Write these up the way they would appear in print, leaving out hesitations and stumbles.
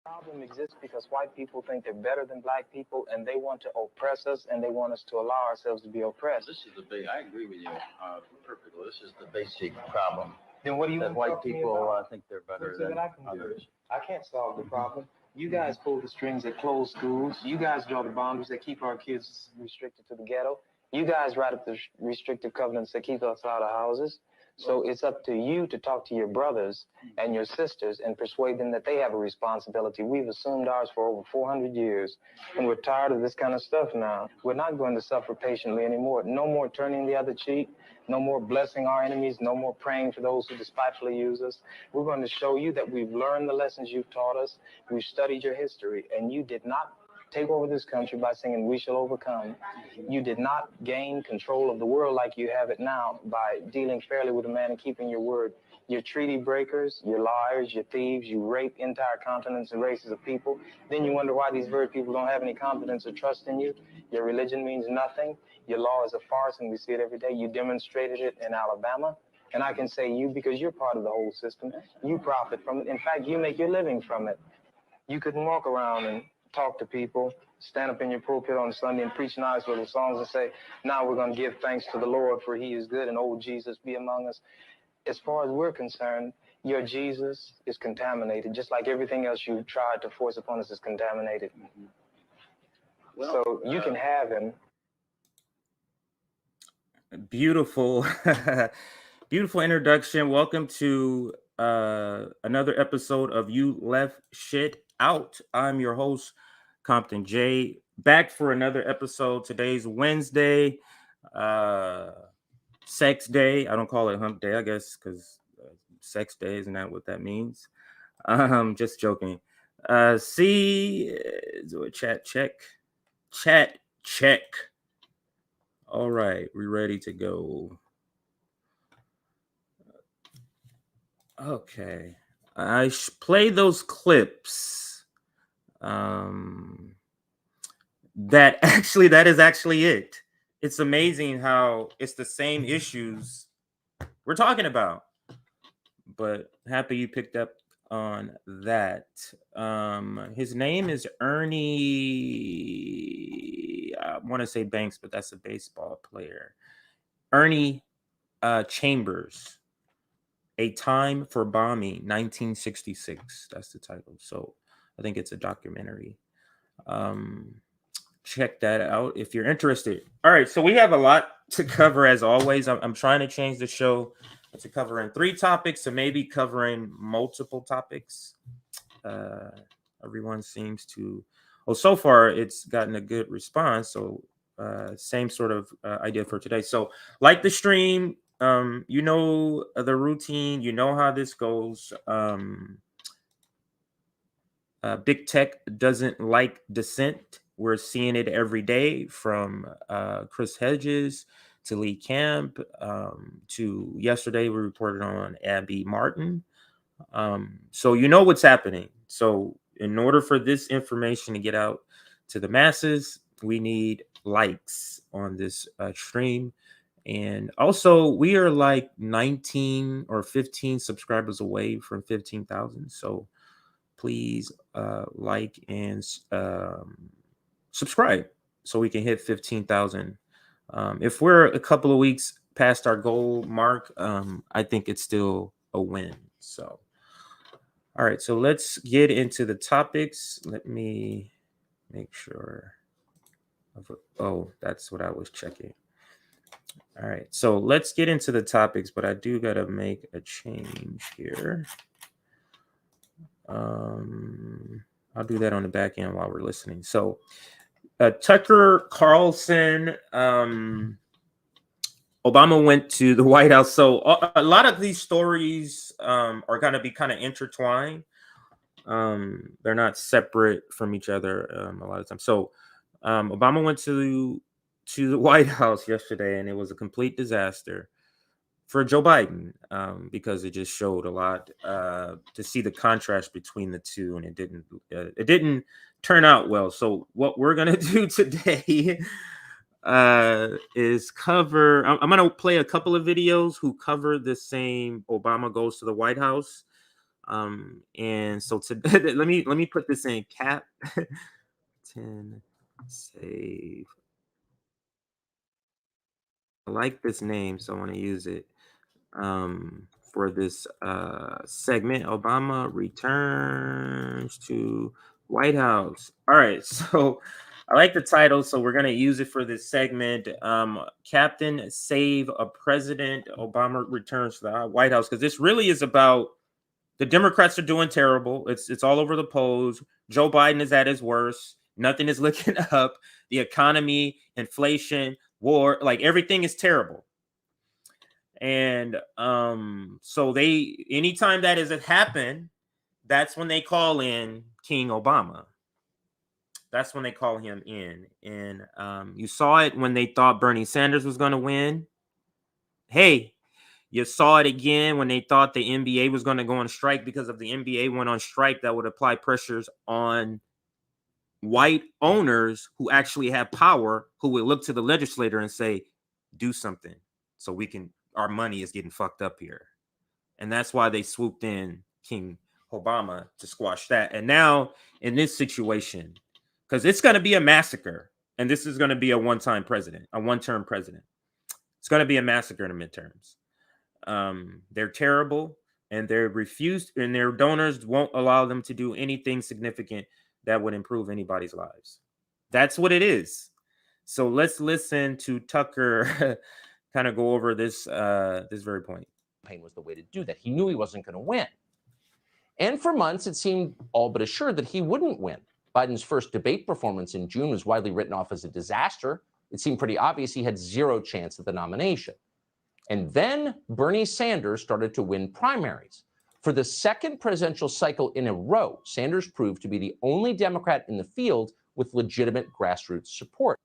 Problem exists because white people think they're better than black people, and they want to oppress us, and they want us to allow ourselves to be oppressed. This is the big. I agree with you perfectly. This is the basic problem. Then what do you That want white to people think they're better than others. I can't solve the problem. You guys pull the strings that close schools. You guys draw the boundaries that keep our kids restricted to the ghetto. You guys write up the restrictive covenants that keep us out of houses. So it's up to you to talk to your brothers and your sisters and persuade them that they have a responsibility. We've assumed ours for over 400 years, and we're tired of this kind of stuff now. We're not going to suffer patiently anymore. No more turning the other cheek. No more blessing our enemies. No more praying for those who despitefully use us. We're going to show you that we've learned the lessons you've taught us. We've studied your history, and you did not take over this country by singing "We Shall Overcome." You did not gain control of the world like you have it now by dealing fairly with a man and keeping your word. You're treaty breakers, you're liars, you're thieves, you rape entire continents and races of people. Then you wonder why these very people don't have any confidence or trust in you. Your religion means nothing. Your law is a farce, and we see it every day. You demonstrated it in Alabama. And I can say you because you're part of the whole system. You profit from it. In fact, you make your living from it. You couldn't walk around and talk to people, stand up in your pulpit on Sunday and preach nice little songs and say, now we're going to give thanks to the Lord for he is good and old Jesus be among us. As far as we're concerned, your Jesus is contaminated, just like everything else you tried to force upon us is contaminated. Well, so you can have him. Beautiful. Beautiful introduction. Welcome to another episode of You Left Shit Out. I'm your host, Compton J, back for another episode. Today's Wednesday, sex day. I don't call it hump day, I guess, because sex day isn't that what that means. Just joking. See, chat check. All right, we ready to go. Okay, I play those clips. That is actually it. It's amazing how it's the same issues we're talking about. But happy you picked up on that. His name is Ernie. I want to say Banks, but that's a baseball player. Ernie Chambers. A Time for Bombing, 1966. That's the title. So I think it's a documentary. Check that out if you're interested. All right, so we have a lot to cover as always. I'm trying to change the show to covering 3 topics to maybe covering multiple topics. Everyone seems to, so far it's gotten a good response. So same sort of idea for today. So like the stream, you know the routine, you know how this goes. Big tech doesn't like dissent. We're seeing it every day from Chris Hedges to Lee Camp to yesterday we reported on Abby Martin. So you know what's happening. So in order for this information to get out to the masses, we need likes on this stream. And also, we are like 19 or 15 subscribers away from 15,000. So please like and subscribe so we can hit 15,000. If we're a couple of weeks past our goal mark, I think it's still a win. So, all right. So let's get into the topics. Let me make sure. Oh, that's what I was checking. All right, so let's get into the topics, but I do got to make a change here. I'll do that on the back end while we're listening. So Tucker Carlson, Obama went to the White House. So a lot of these stories are going to be kind of intertwined. They're not separate from each other a lot of times. So Obama went to the White House yesterday, and it was a complete disaster for Joe Biden because it just showed a lot to see the contrast between the two, and it didn't turn out well. So what we're gonna do today is cover. I'm gonna play a couple of videos who cover the same Obama goes to the White House. And so let me put this in cap 10 save. I like this name, so I want to use it for this segment. Obama returns to White House. All right, so I like the title, so we're going to use it for this segment. Captain Save-a-President. Obama returns to the White House, because this really is about the Democrats are doing terrible. It's all over the polls. Joe Biden is at his worst. Nothing is looking up. The economy, inflation, war, like everything is terrible. And so anytime that has happened, that's when they call in King Obama. That's when they call him in. And you saw it when they thought Bernie Sanders was going to win. Hey, you saw it again when they thought the NBA was going to go on strike, because if the NBA went on strike, that would apply pressures on white owners who actually have power, who would look to the legislator and say, do something so our money is getting fucked up here. And that's why they swooped in King Obama to squash that. And now in this situation, because it's going to be a massacre, and this is going to be a one-term president. It's going to be a massacre in the midterms. They're terrible, and they're refused, and their donors won't allow them to do anything significant that would improve anybody's lives. That's what it is. So let's listen to Tucker kind of go over this very point. Campaign was the way to do that. He knew he wasn't going to win. And for months, it seemed all but assured that he wouldn't win. Biden's first debate performance in June was widely written off as a disaster. It seemed pretty obvious he had zero chance at the nomination. And then Bernie Sanders started to win primaries. For the second presidential cycle in a row, Sanders proved to be the only Democrat in the field with legitimate grassroots support.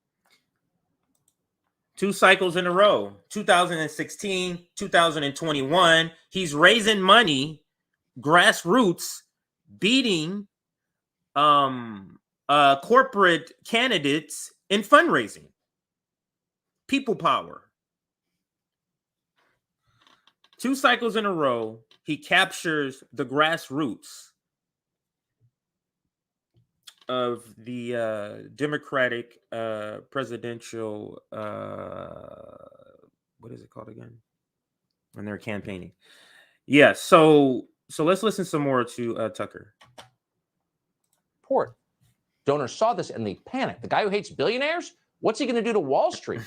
2 cycles in a row, 2016, 2021. He's raising money, grassroots, beating corporate candidates in fundraising. People power. 2 cycles in a row, he captures the grassroots of the Democratic presidential, what is it called again? When they're campaigning. Yeah, so let's listen some more to Tucker. Support. Donors saw this and they panicked. The guy who hates billionaires? What's he going to do to Wall Street?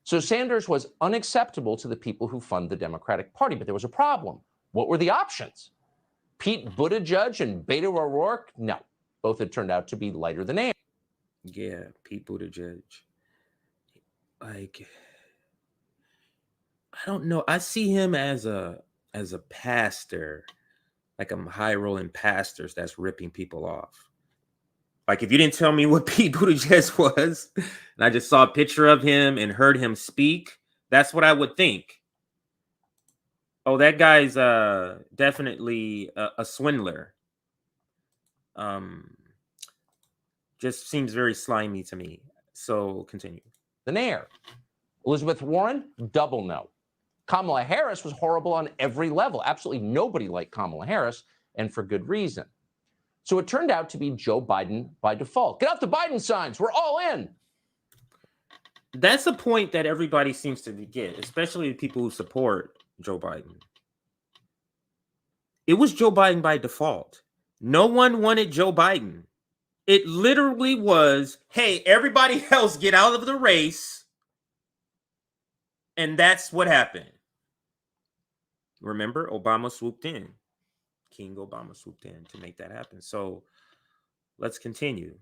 So Sanders was unacceptable to the people who fund the Democratic Party, but there was a problem. What were the options? Pete Buttigieg and Beto O'Rourke? No, both had turned out to be lighter than air. Yeah, Pete Buttigieg. Like, I don't know. I see him as a pastor, like a high rolling pastors that's ripping people off. Like, if you didn't tell me what Pete Buttigieg was, and I just saw a picture of him and heard him speak, that's what I would think. Oh, that guy's definitely a swindler. Just seems very slimy to me. So continue. Than air. Elizabeth Warren, double no. Kamala Harris was horrible on every level. Absolutely nobody liked Kamala Harris, and for good reason. So it turned out to be Joe Biden by default. Get off the Biden signs. We're all in. That's a point that everybody seems to get, especially the people who support Joe Biden. It was Joe Biden by default. No one wanted Joe Biden. It literally was, hey, everybody else get out of the race. And that's what happened. Remember, Obama swooped in. King Obama swooped in to make that happen. So let's continue.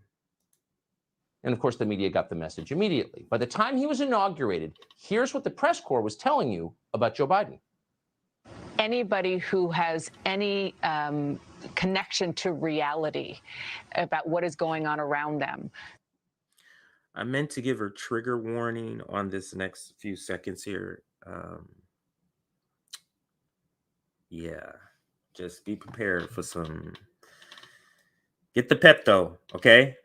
And of course, the media got the message immediately. By the time he was inaugurated, here's what the press corps was telling you about Joe Biden. Anybody who has any connection to reality about what is going on around them. I meant to give her trigger warning on this next few seconds here. Yeah. Just be prepared for some. Get the Pepto, okay?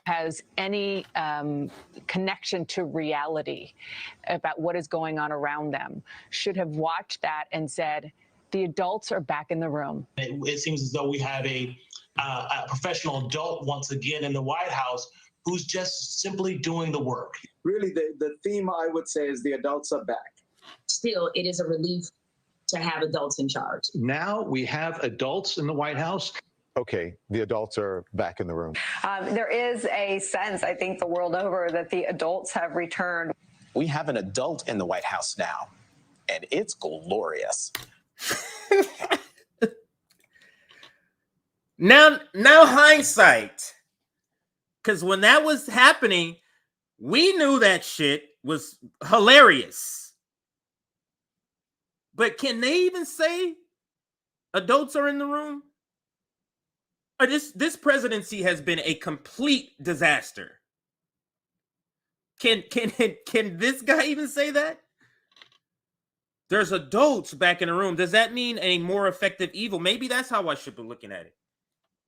Has any connection to reality about what is going on around them should have watched that and said, The adults are back in the room. It seems as though we have a professional adult once again in the White House who's just simply doing the work. Really, the theme, I would say, is the adults are back. Still, it is a relief to have adults in charge. Now we have adults in the White House. Okay, the adults are back in the room. There is a sense, I think, the world over that the adults have returned. We have an adult in the White House now, and it's glorious. Now hindsight, because when that was happening, we knew that shit was hilarious. But can they even say adults are in the room? Or this presidency has been a complete disaster. Can this guy even say that? There's adults back in the room. Does that mean a more effective evil? Maybe that's how I should be looking at it.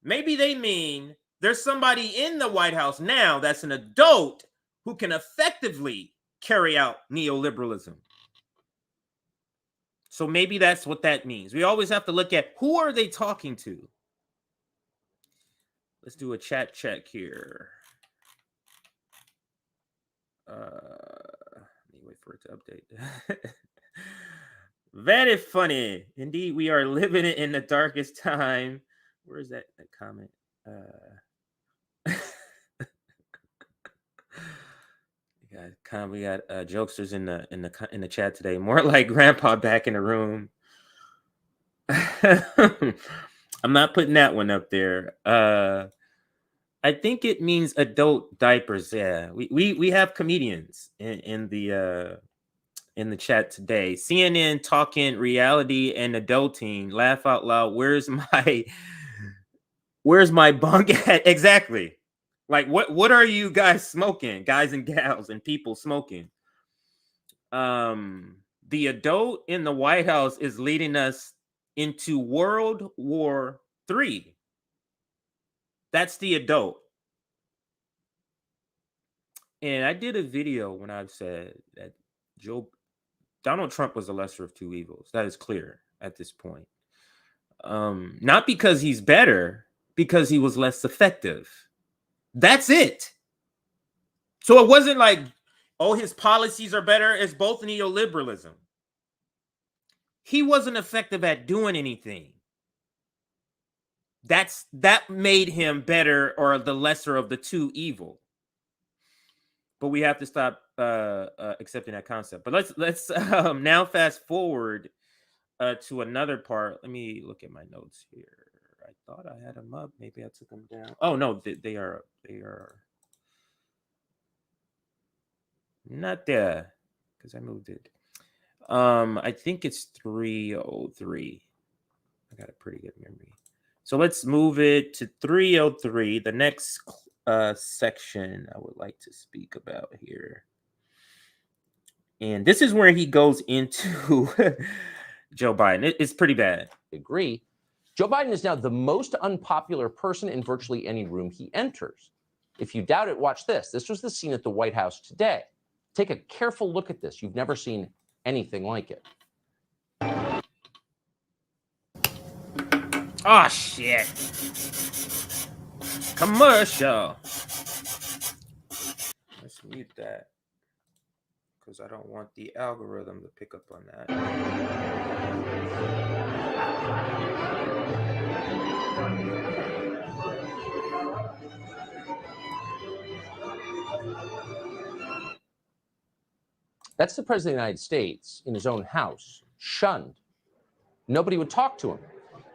Maybe they mean there's somebody in the White House now that's an adult who can effectively carry out neoliberalism. So maybe that's what that means. We always have to look at who are they talking to. Let's do a chat check here. Let me wait for it to update. Very funny. Indeed, we are living it in the darkest time. Where is that comment? We got jokesters in the chat today. More like grandpa back in the room. I'm not putting that one up there. I think it means adult diapers. Yeah, we have comedians in the chat today. CNN talking reality and adulting. Laugh out loud. Where's my bunk at? Exactly. Like what are you guys smoking? Guys and gals and people smoking. The adult in the White House is leading us into World War III. That's the adult. And I did a video when I've said that Donald Trump was the lesser of two evils. That is clear at this point. Not because he's better, because he was less effective. That's it. So it wasn't like, oh, his policies are better. It's both neoliberalism. He wasn't effective at doing anything. That made him better or the lesser of the two evil. But we have to stop accepting that concept. But let's now fast forward to another part. Let me look at my notes here. I thought I had them up. Maybe I took them down. Oh no, they are not there because I moved it. I think it's 303. I got a pretty good memory. So let's move it to 303. The next section I would like to speak about here. And this is where he goes into Joe Biden. It's pretty bad. I agree. Joe Biden is now the most unpopular person in virtually any room he enters. If you doubt it, watch this. This was the scene at the White House today. Take a careful look at this. You've never seen anything like it. Oh, shit. Commercial. Let's mute that because I don't want the algorithm to pick up on that. That's the president of the United States in his own house, shunned. Nobody would talk to him.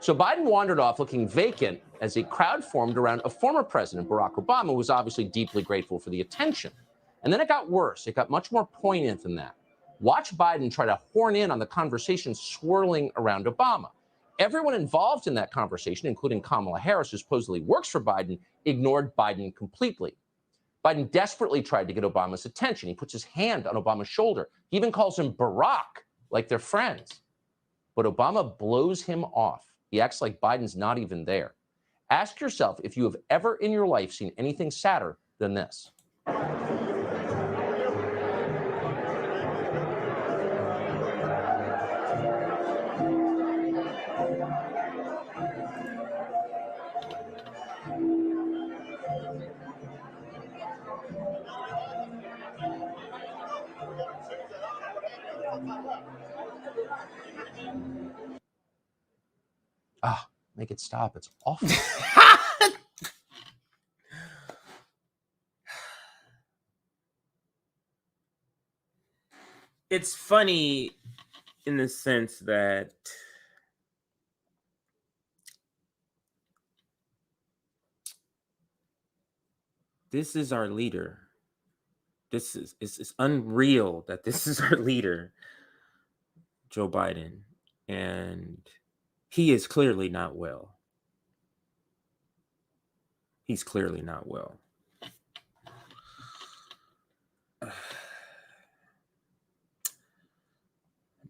So Biden wandered off looking vacant as a crowd formed around a former president, Barack Obama, who was obviously deeply grateful for the attention. And then it got worse. It got much more poignant than that. Watch Biden try to horn in on the conversation swirling around Obama. Everyone involved in that conversation, including Kamala Harris, who supposedly works for Biden, ignored Biden completely. Biden desperately tried to get Obama's attention. He puts his hand on Obama's shoulder. He even calls him Barack, like they're friends. But Obama blows him off. He acts like Biden's not even there. Ask yourself if you have ever in your life seen anything sadder than this. Make it stop. It's awful. It's funny in the sense that this is our leader. It's unreal that this is our leader, Joe Biden, and he is clearly not well. He's clearly not well. Let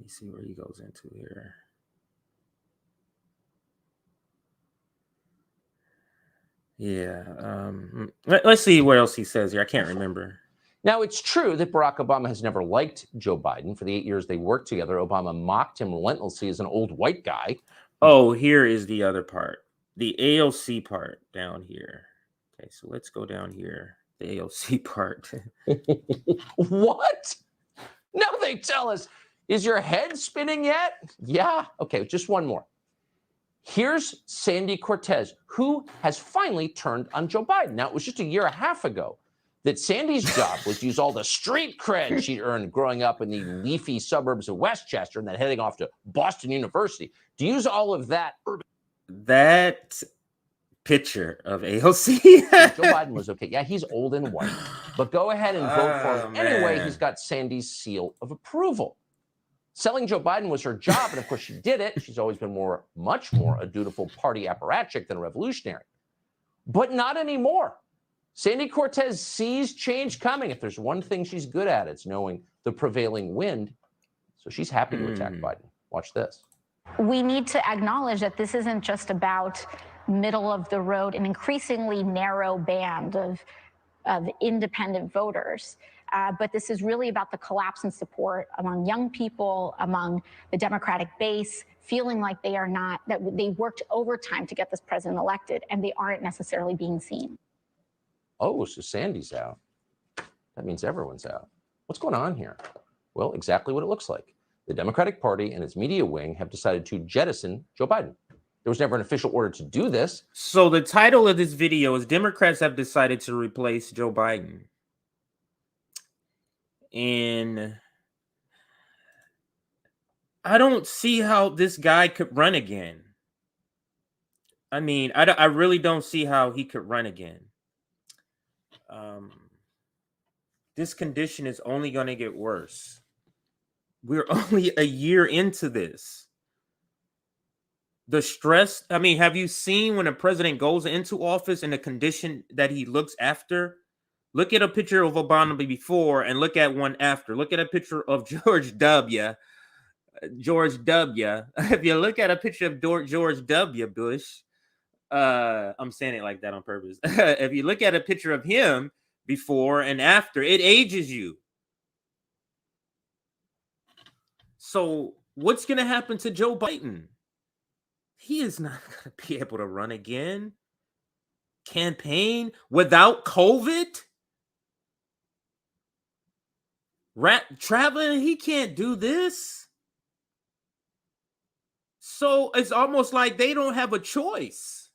me see where he goes into here. Yeah. Let's see what else he says here. I can't remember. Now, it's true that Barack Obama has never liked Joe Biden. For the 8 years they worked together, Obama mocked him relentlessly as an old white guy. Oh, here is the other part. The AOC part down here. Okay, so let's go down here. The AOC part. What? Now they tell us, is your head spinning yet? Yeah. Okay, just one more. Here's Sandy Cortez, who has finally turned on Joe Biden. Now, it was just a year and a half ago that Sandy's job was to use all the street cred she earned growing up in the leafy suburbs of Westchester and then heading off to Boston University, to use all of that. That picture of AOC. Joe Biden was okay. Yeah, he's old and white, but go ahead and vote for him. Anyway, he's got Sandy's seal of approval. Selling Joe Biden was her job, and of course she did it. She's always been much more a dutiful party apparatchik than a revolutionary. But not anymore. Sandy Cortez sees change coming. If there's one thing she's good at, it's knowing the prevailing wind. So she's happy to attack Biden. Watch this. We need to acknowledge that this isn't just about middle of the road, an increasingly narrow band of independent voters. But this is really about the collapse in support among young people, among the Democratic base, feeling like they are not, that they worked overtime to get this president elected, and they aren't necessarily being seen. Oh, so Sandy's out. That means everyone's out. What's going on here? Well, exactly what it looks like. The Democratic Party and its media wing have decided to jettison Joe Biden. There was never an official order to do this. So the title of this video is Democrats have decided to replace Joe Biden. And I don't see how this guy could run again. I mean, I really don't see how he could run again. This condition is only going to get worse. We're only a year into this. The stress, I mean, have you seen when a president goes into office and the condition that he looks after? Look at a picture of Obama before and look at one after. Look at a picture of George W. If you look at a picture of George W. Bush, I'm saying it like that on purpose. If you look at a picture of him before and after, it ages you. So what's going to happen to Joe Biden? He is not going to be able to run again. Campaign without COVID. Traveling, he can't do this. So it's almost like they don't have a choice.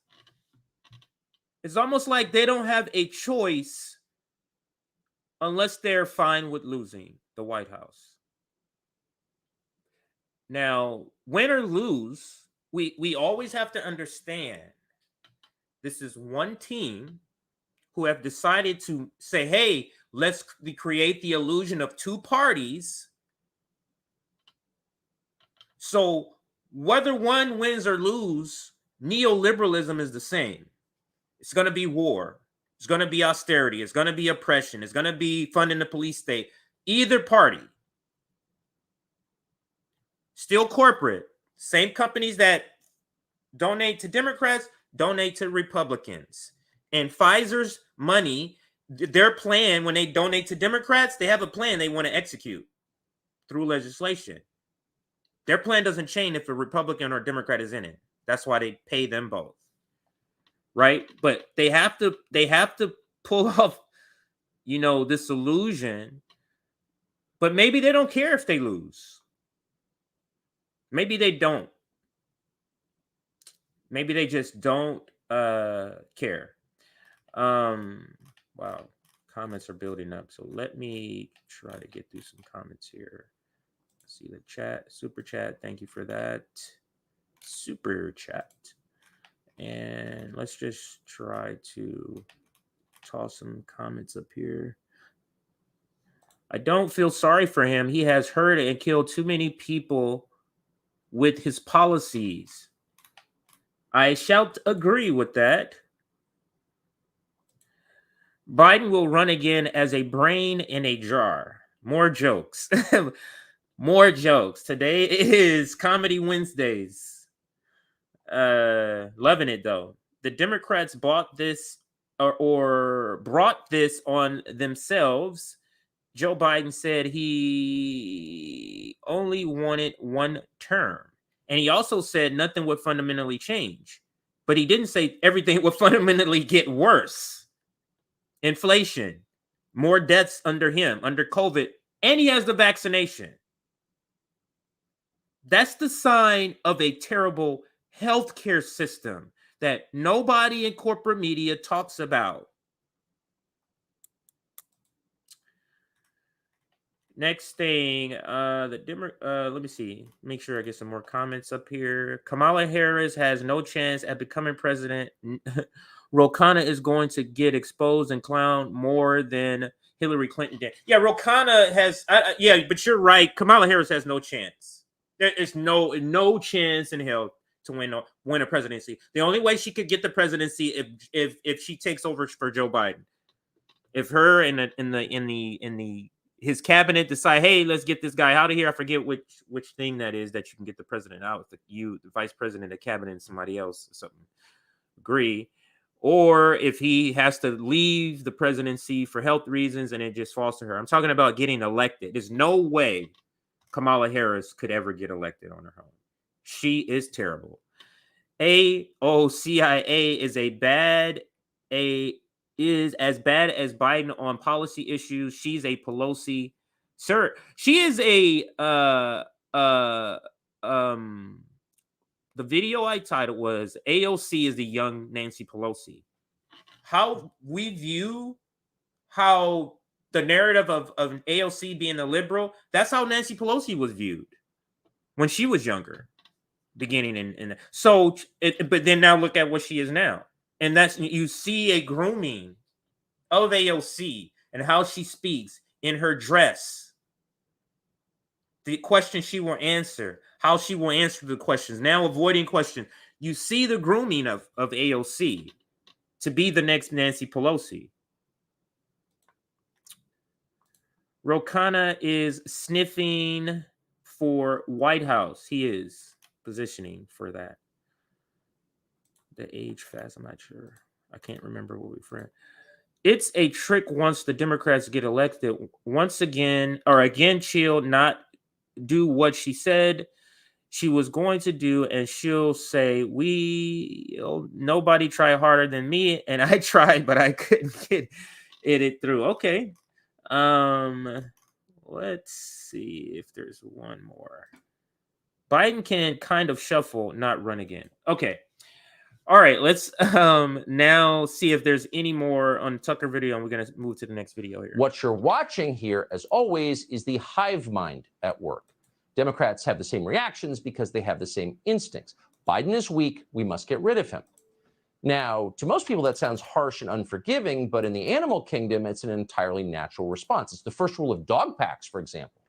It's almost like they don't have a choice unless they're fine with losing the White House. Now, win or lose, we always have to understand this is one team who have decided to say, hey, let's create the illusion of two parties. So whether one wins or lose, neoliberalism is the same. It's going to be war. It's going to be austerity. It's going to be oppression. It's going to be funding the police state. Either party. Still corporate. Same companies that donate to Democrats, donate to Republicans. And Pfizer's money, their plan, when they donate to Democrats, they have a plan they want to execute through legislation. Their plan doesn't change if a Republican or Democrat is in it. That's why they pay them both. Right? But they have to pull off, this illusion. But maybe they don't care if they lose. Maybe they don't. Maybe they just don't care. Wow, comments are building up. So let me try to get through some comments here. See the chat, super chat. Thank you for that. Super chat. And let's just try to toss some comments up here. I don't feel sorry for him. He has hurt and killed too many people with his policies. I shall agree with that. Biden will run again as a brain in a jar. More jokes. More jokes. Today is Comedy Wednesdays. Loving it, though. The Democrats bought this or brought this on themselves. Joe Biden said he only wanted one term. And he also said nothing would fundamentally change. But he didn't say everything would fundamentally get worse. Inflation, more deaths under him, under COVID, and he has the vaccination. That's the sign of a terrible healthcare system that nobody in corporate media talks about. Next thing, let me see. Make sure I get some more comments up here. Kamala Harris has no chance at becoming president. Ro Khanna is going to get exposed and clowned more than Hillary Clinton did. Yeah, Ro Khanna has. Yeah, but you're right. Kamala Harris has no chance. There is no chance in hell to win a presidency. The only way she could get the presidency if she takes over for Joe Biden. If her and his cabinet decide, hey, let's get this guy out of here. I forget which thing that is that you can get the president out. The vice president, the cabinet, and somebody else or something agree. Or if he has to leave the presidency for health reasons and it just falls to her. I'm talking about getting elected. There's no way Kamala Harris could ever get elected on her own. She is terrible. AOCIA is as bad as Biden on policy issues. She's a Pelosi. Sir, she is the video I titled was AOC is the young Nancy Pelosi. How we view how the narrative of AOC being a liberal, that's how Nancy Pelosi was viewed when she was younger, beginning in so. But then now look at what she is now, and that's you see a grooming of AOC and how she speaks in her dress, the questions she will answer, how she will answer the questions, now avoiding questions. You see the grooming of AOC to be the next Nancy Pelosi. Ro Khanna is sniffing for White House. He is positioning for that. The age fast, I'm not sure. I can't remember what we friend. It's a trick once the Democrats get elected. Once again, or again, she'll not do what she said she was going to do, and she'll say, nobody tried harder than me, and I tried, but I couldn't get it through. Okay. Let's see if there's one more. Biden can kind of shuffle, not run again. Okay. All right, let's now see if there's any more on Tucker video, and we're going to move to the next video here. What you're watching here, as always, is the hive mind at work. Democrats have the same reactions because they have the same instincts. Biden is weak. We must get rid of him. Now, to most people, that sounds harsh and unforgiving, but in the animal kingdom, it's an entirely natural response. It's the first rule of dog packs, for example.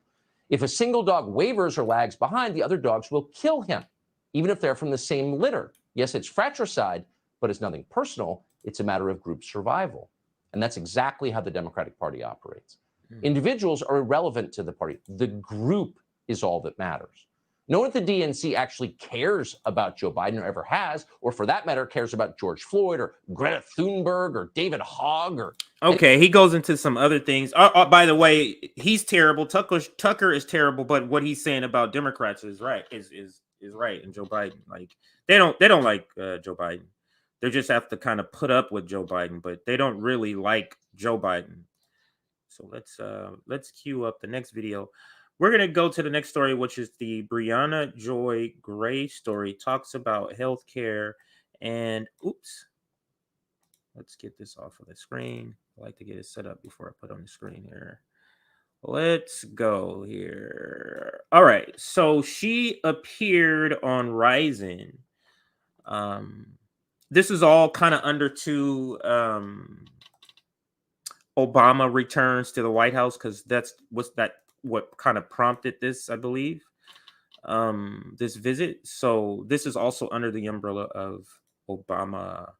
If a single dog wavers or lags behind, the other dogs will kill him, even if they're from the same litter. Yes, it's fratricide, but it's nothing personal. It's a matter of group survival. And that's exactly how the Democratic Party operates. Individuals are irrelevant to the party. The group is all that matters. No one at the DNC actually cares about Joe Biden or ever has, or for that matter, cares about George Floyd or Greta Thunberg or David Hogg or... Okay, he goes into some other things. By the way, he's terrible. Tucker is terrible, but what he's saying about Democrats is right. Is right. And Joe Biden, like they don't like Joe Biden. They just have to kind of put up with Joe Biden, but they don't really like Joe Biden. So let's cue up the next video. we're going to go to the next story, which is the Briahna Joy Gray story. Talks about healthcare and oops. Let's get this off of the screen. I like to get it set up before I put on the screen here. Let's go here. All right. So she appeared on Rising. This is all kind of under to Obama returns to the White House, because that's what kind of prompted this, I believe, this visit. So this is also under the umbrella of Obama.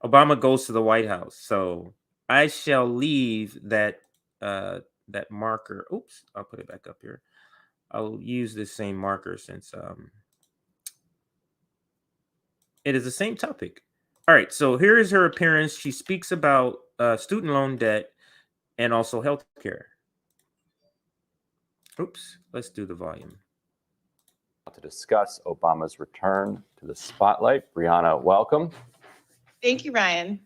Obama goes to the White House. So I shall leave that that marker. Oops, I'll put it back up here. I'll use this same marker since it is the same topic. All right, so here is her appearance. She speaks about student loan debt and also health care. Oops, let's do the volume. To discuss Obama's return to the spotlight. Briahna, welcome. Thank you, Ryan.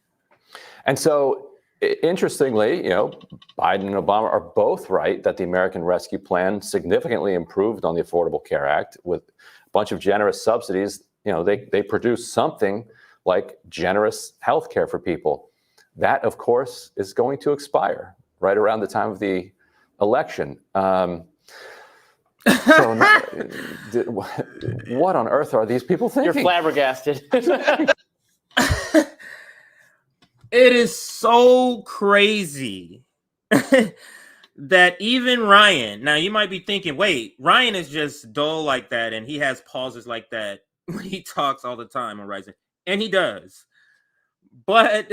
And so, interestingly, Biden and Obama are both right that the American Rescue Plan significantly improved on the Affordable Care Act with a bunch of generous subsidies. They produce something like generous health care for people. That, of course, is going to expire right around the time of the election. So what on earth are these people thinking? You're flabbergasted. It is so crazy that even Ryan, now you might be thinking, wait, Ryan is just dull like that and he has pauses like that when he talks all the time on Rising. And he does. But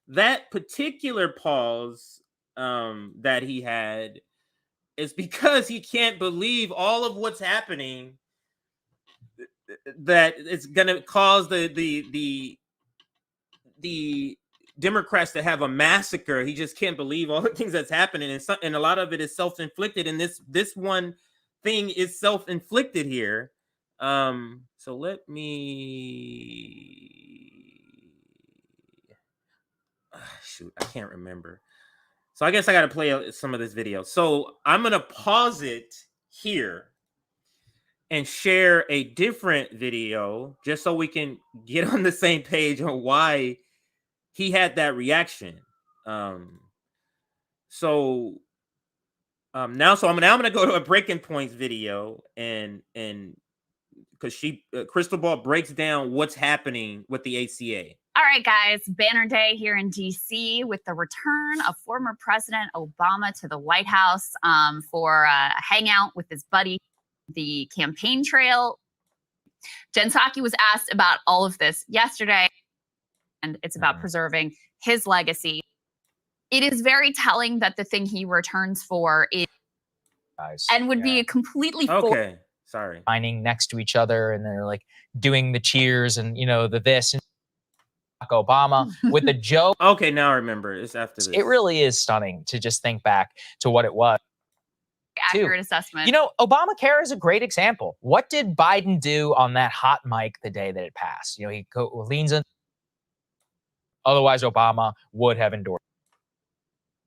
that particular pause that he had is because he can't believe all of what's happening, that it's going to cause the Democrats to have a massacre. He just can't believe all the things that's happening, and a lot of it is self-inflicted, and this one thing is self-inflicted here. So let me shoot, I can't remember. So I guess I got to play some of this video. So I'm going to pause it here and share a different video just so we can get on the same page on why he had that reaction. Now I'm going to go to a Breaking Points video and because Crystal Ball breaks down what's happening with the ACA. All right, guys, banner day here in D.C. with the return of former President Obama to the White House for a hangout with his buddy, the campaign trail. Jen Psaki was asked about all of this yesterday, and it's about preserving his legacy. It is very telling that the thing he returns for is and would be a completely okay. Sorry. Lining next to each other, and they're like doing the cheers and the this and Obama with the joke. Okay, now I remember. It's after this. It really is stunning to just think back to what it was. Accurate assessment. Obamacare is a great example. What did Biden do on that hot mic the day that it passed? He leans in. Otherwise, Obama would have endorsed.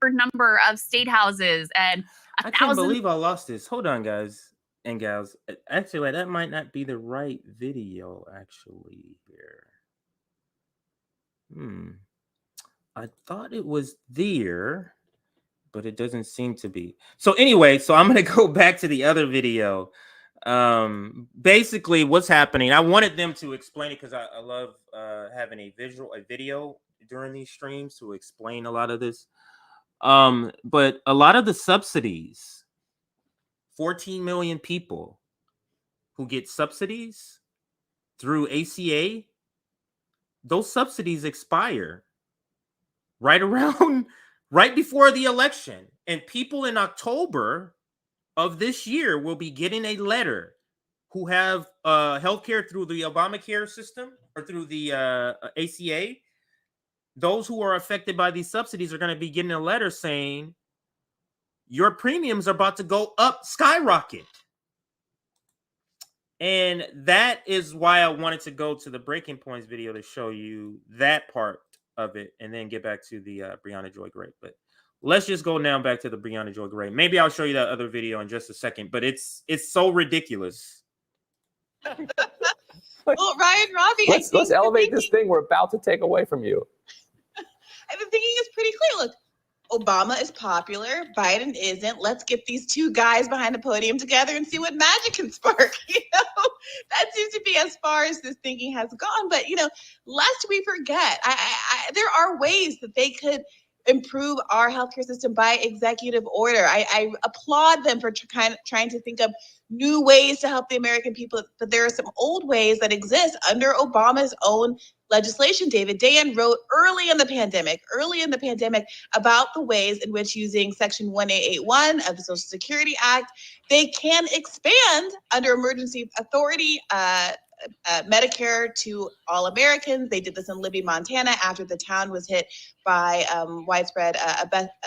Number of state houses and I can't believe I lost this. Hold on, guys and gals. Actually, that might not be the right video. Actually, here. I thought it was there, but it doesn't seem to be. So anyway, I'm going to go back to the other video. Basically, what's happening? I wanted them to explain it because I love having a video during these streams to explain a lot of this. But a lot of the subsidies, 14 million people who get subsidies through ACA, those subsidies expire right before the election. And people in October of this year will be getting a letter who have healthcare through the Obamacare system or through the ACA. Those who are affected by these subsidies are going to be getting a letter saying your premiums are about to go up, skyrocket. And that is why I wanted to go to the Breaking Points video to show you that part of it and then get back to the Briahna Joy Gray. But let's just go now back to the Briahna Joy Gray. Maybe I'll show you that other video in just a second, but it's so ridiculous. Well, Ryan Robbie, Let's elevate this thing we're about to take away from you. the thinking is pretty clear. Look, Obama is popular, Biden isn't. Let's get these two guys behind the podium together and see what magic can spark. That seems to be as far as this thinking has gone. But lest we forget, there are ways that they could improve our healthcare system by executive order. I applaud them for trying to think of new ways to help the American people, but there are some old ways that exist under Obama's own legislation. David Dayen wrote early in the pandemic about the ways in which using Section 1881 of the Social Security Act, they can expand under emergency authority Medicare to all Americans. They did this in Libby, Montana, after the town was hit by widespread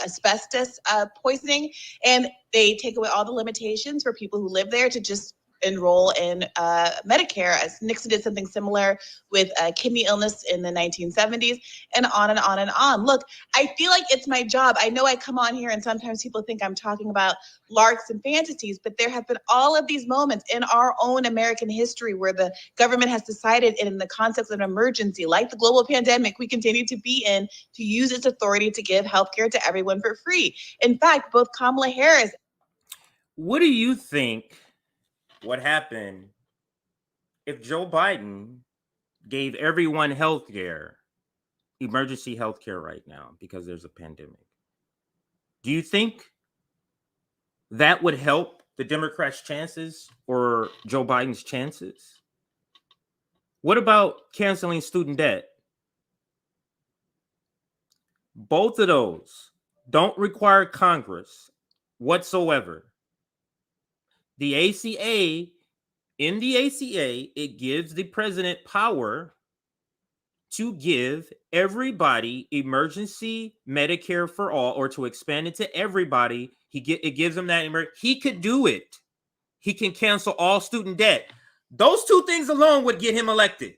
asbestos poisoning. And they take away all the limitations for people who live there to just enroll in Medicare, as Nixon did something similar with kidney illness in the 1970s, and on and on and on. Look, I feel like it's my job. I know I come on here and sometimes people think I'm talking about larks and fantasies, but there have been all of these moments in our own American history where the government has decided in the context of an emergency, like the global pandemic we continue to be in, to use its authority to give healthcare to everyone for free. In fact, both Kamala Harris. What do you think would happen if Joe Biden gave everyone health care, emergency health care right now because there's a pandemic? Do you think that would help the Democrats' chances or Joe Biden's chances? What about canceling student debt? Both of those don't require Congress whatsoever. The ACA, in the ACA, it gives the president power to give everybody emergency Medicare for all, or to expand it to everybody. It gives him that. He could do it. He can cancel all student debt. Those two things alone would get him elected.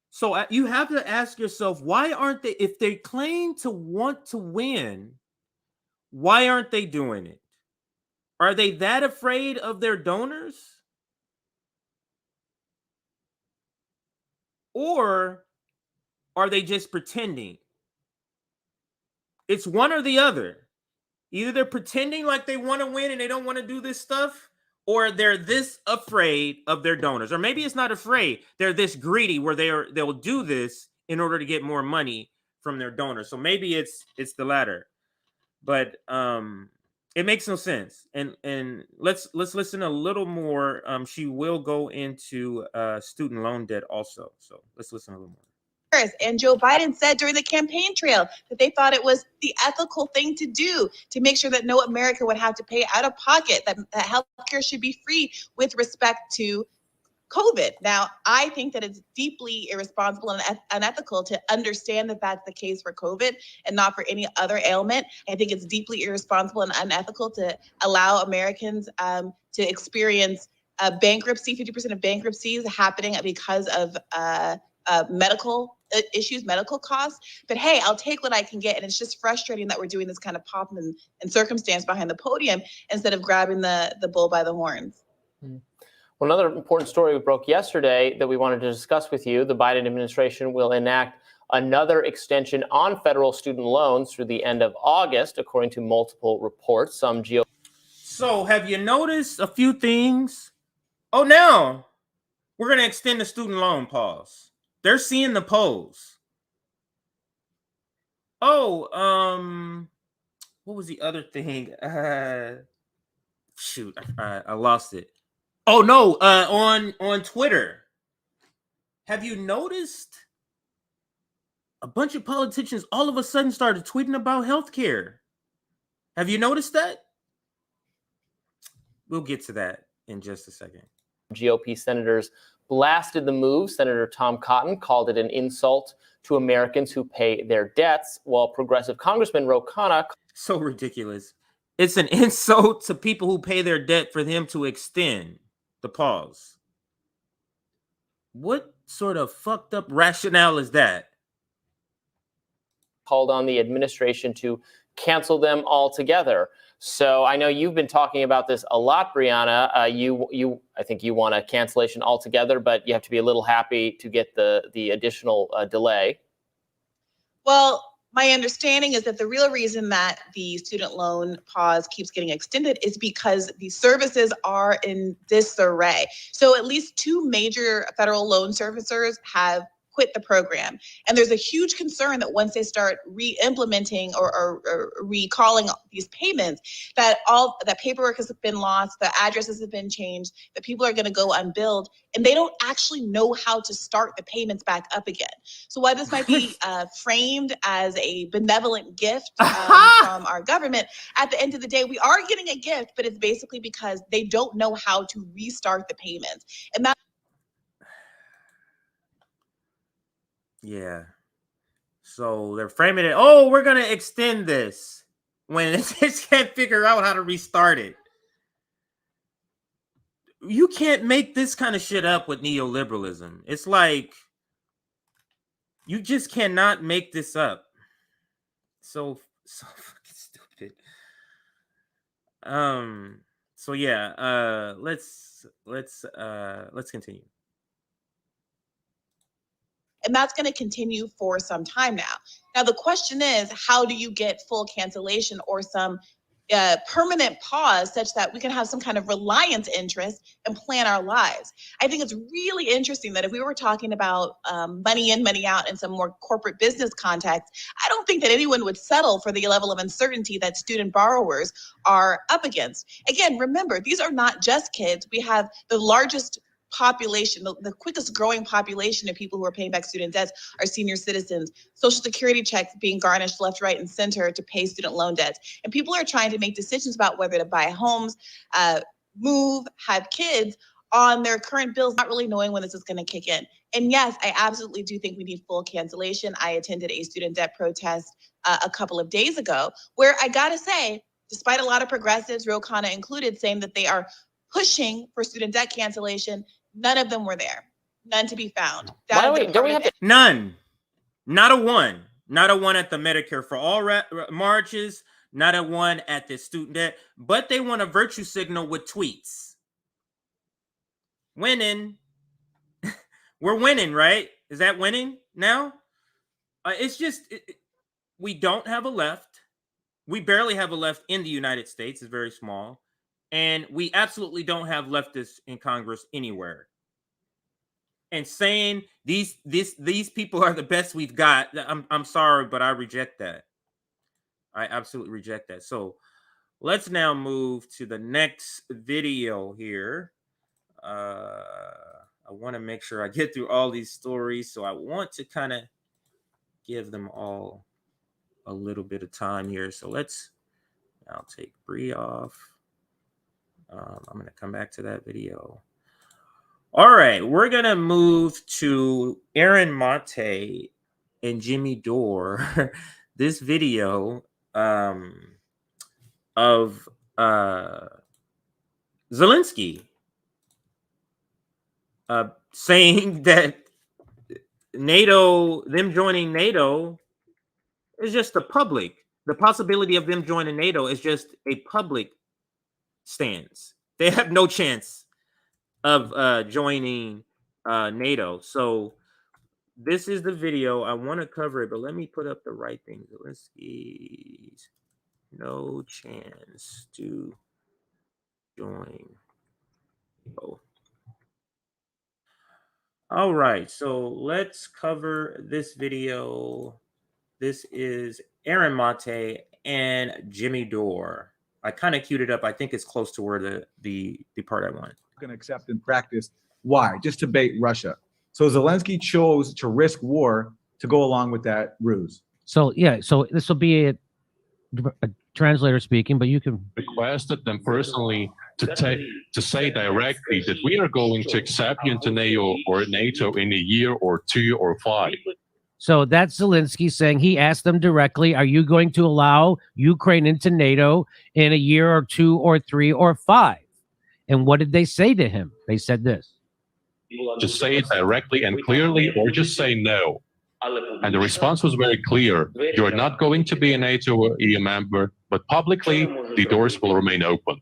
So you have to ask yourself, why aren't they, if they claim to want to win, why aren't they doing it? Are they that afraid of their donors? Or are they just pretending? It's one or the other. Either they're pretending like they want to win and they don't want to do this stuff, or they're this afraid of their donors. Or maybe it's not afraid. They're this greedy where they'll do this in order to get more money from their donors. So maybe it's the latter. But it makes no sense. And let's listen a little more. She will go into student loan debt also. So let's listen a little more. And Joe Biden said during the campaign trail that they thought it was the ethical thing to do to make sure that no American would have to pay out of pocket, that healthcare should be free with respect to COVID. Now, I think that it's deeply irresponsible and unethical to understand that that's the case for COVID and not for any other ailment. I think it's deeply irresponsible and unethical to allow Americans to experience bankruptcy. 50% of bankruptcies happening because of medical issues, medical costs. But hey, I'll take what I can get. And it's just frustrating that we're doing this kind of pomp and circumstance behind the podium instead of grabbing the bull by the horns. Well, another important story we broke yesterday that we wanted to discuss with you, the Biden administration will enact another extension on federal student loans through the end of August, according to multiple reports. So have you noticed a few things? Oh, now we're going to extend the student loan pause. They're seeing the polls. Oh, what was the other thing? Shoot, I lost it. Oh no, on Twitter. Have you noticed a bunch of politicians all of a sudden started tweeting about healthcare? Have you noticed that? We'll get to that in just a second. GOP senators blasted the move. Senator Tom Cotton called it an insult to Americans who pay their debts, while progressive Congressman Ro Khanna. So ridiculous. It's an insult to people who pay their debt for them to extend the pause. What sort of fucked up rationale is that? called on the administration to cancel them altogether. So I know you've been talking about this a lot, Briahna. I think you want a cancellation altogether, but you have to be a little happy to get the additional delay. Well, my understanding is that the real reason that the student loan pause keeps getting extended is because the services are in disarray. So at least 2 major federal loan servicers have quit the program. And there's a huge concern that once they start re-implementing or recalling these payments, that paperwork has been lost, the addresses have been changed, that people are going to go unbilled, and they don't actually know how to start the payments back up again. So while this might be framed as a benevolent gift from our government, at the end of the day, we are getting a gift, but it's basically because they don't know how to restart the payments. And that Yeah. So they're framing it, oh, we're going to extend this when they just can't figure out how to restart it. You can't make this kind of shit up with neoliberalism. It's like, you just cannot make this up. So fucking stupid. So yeah, let's continue. And that's going to continue for some time now. Now, the question is, how do you get full cancellation or some permanent pause such that we can have some kind of reliance interest and plan our lives? I think it's really interesting that if we were talking about money in, money out in some more corporate business context, I don't think that anyone would settle for the level of uncertainty that student borrowers are up against. Again, remember, these are not just kids. We have the largest population, the quickest growing population of people who are paying back student debts are senior citizens. Social Security checks being garnished left, right, and center to pay student loan debts. And people are trying to make decisions about whether to buy homes, move, have kids on their current bills, not really knowing when this is going to kick in. And yes, I absolutely do think we need full cancellation. I attended a student debt protest a couple of days ago, where I got to say, despite a lot of progressives, Ro Khanna included, saying that they are pushing for student debt cancellation, none of them were there. None to be found. None. Not a one. Not a one at the Medicare for All marches. Not a one at the student debt. But they want a virtue signal with tweets. Winning. We're winning, right? Is that winning now? It's just, we don't have a left. We barely have a left in the United States. It's very small. And we absolutely don't have leftists in Congress anywhere. And saying these people are the best we've got, I'm sorry, but I reject that. I absolutely reject that. So let's now move to the next video here. I want to make sure I get through all these stories, so I want to kind of give them all a little bit of time here. So I'll take Bree off. I'm going to come back to that video. All right, we're going to move to Aaron Mate and Jimmy Dore. This video of Zelensky saying that NATO, them joining NATO, is just the possibility of them joining NATO is just a public stance. They have no chance of joining NATO. So this is the video. I want to cover it, but let me put up the right thing. Zelensky's no chance to join NATO. All right, so let's cover this video. This is Aaron Mate and Jimmy Dore. I kind of queued it up. I think it's close to where the part I want. Going to accept in practice. Why? Just to bait Russia. So Zelensky chose to risk war to go along with that ruse. So yeah, so this will be a translator speaking, but you can requested them personally to say directly that we are going to accept you into NATO in a year or 2 or 5. So that's Zelensky saying, he asked them directly, are you going to allow Ukraine into NATO in a year or 2 or 3 or 5? And what did they say to him? They said this. Just say it directly and clearly, or just say no. And the response was very clear. You are not going to be a NATO or EU member, but publicly, the doors will remain open.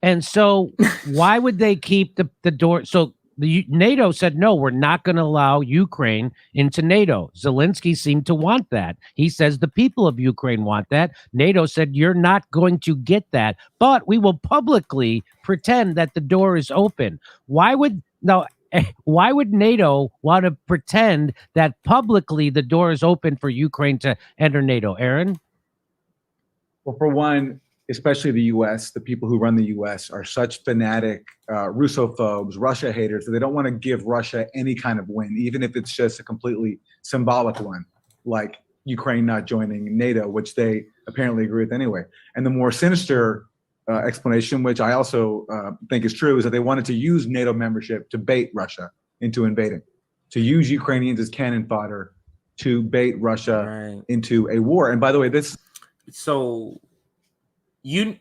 And so why would they keep the door? So the NATO said, no, we're not going to allow Ukraine into NATO. Zelensky seemed to want that. He says the people of Ukraine want that. NATO said, you're not going to get that, but we will publicly pretend that the door is open. Why would NATO want to pretend that publicly the door is open for Ukraine to enter NATO? Aaron? Well, for one, especially the U.S., the people who run the U.S. are such fanatic Russophobes, Russia haters, that they don't want to give Russia any kind of win, even if it's just a completely symbolic one, like Ukraine not joining NATO, which they apparently agree with anyway. And the more sinister explanation, which I also think is true, is that they wanted to use NATO membership to bait Russia into invading, to use Ukrainians as cannon fodder to bait Russia into a war. And by the way, this... So... You're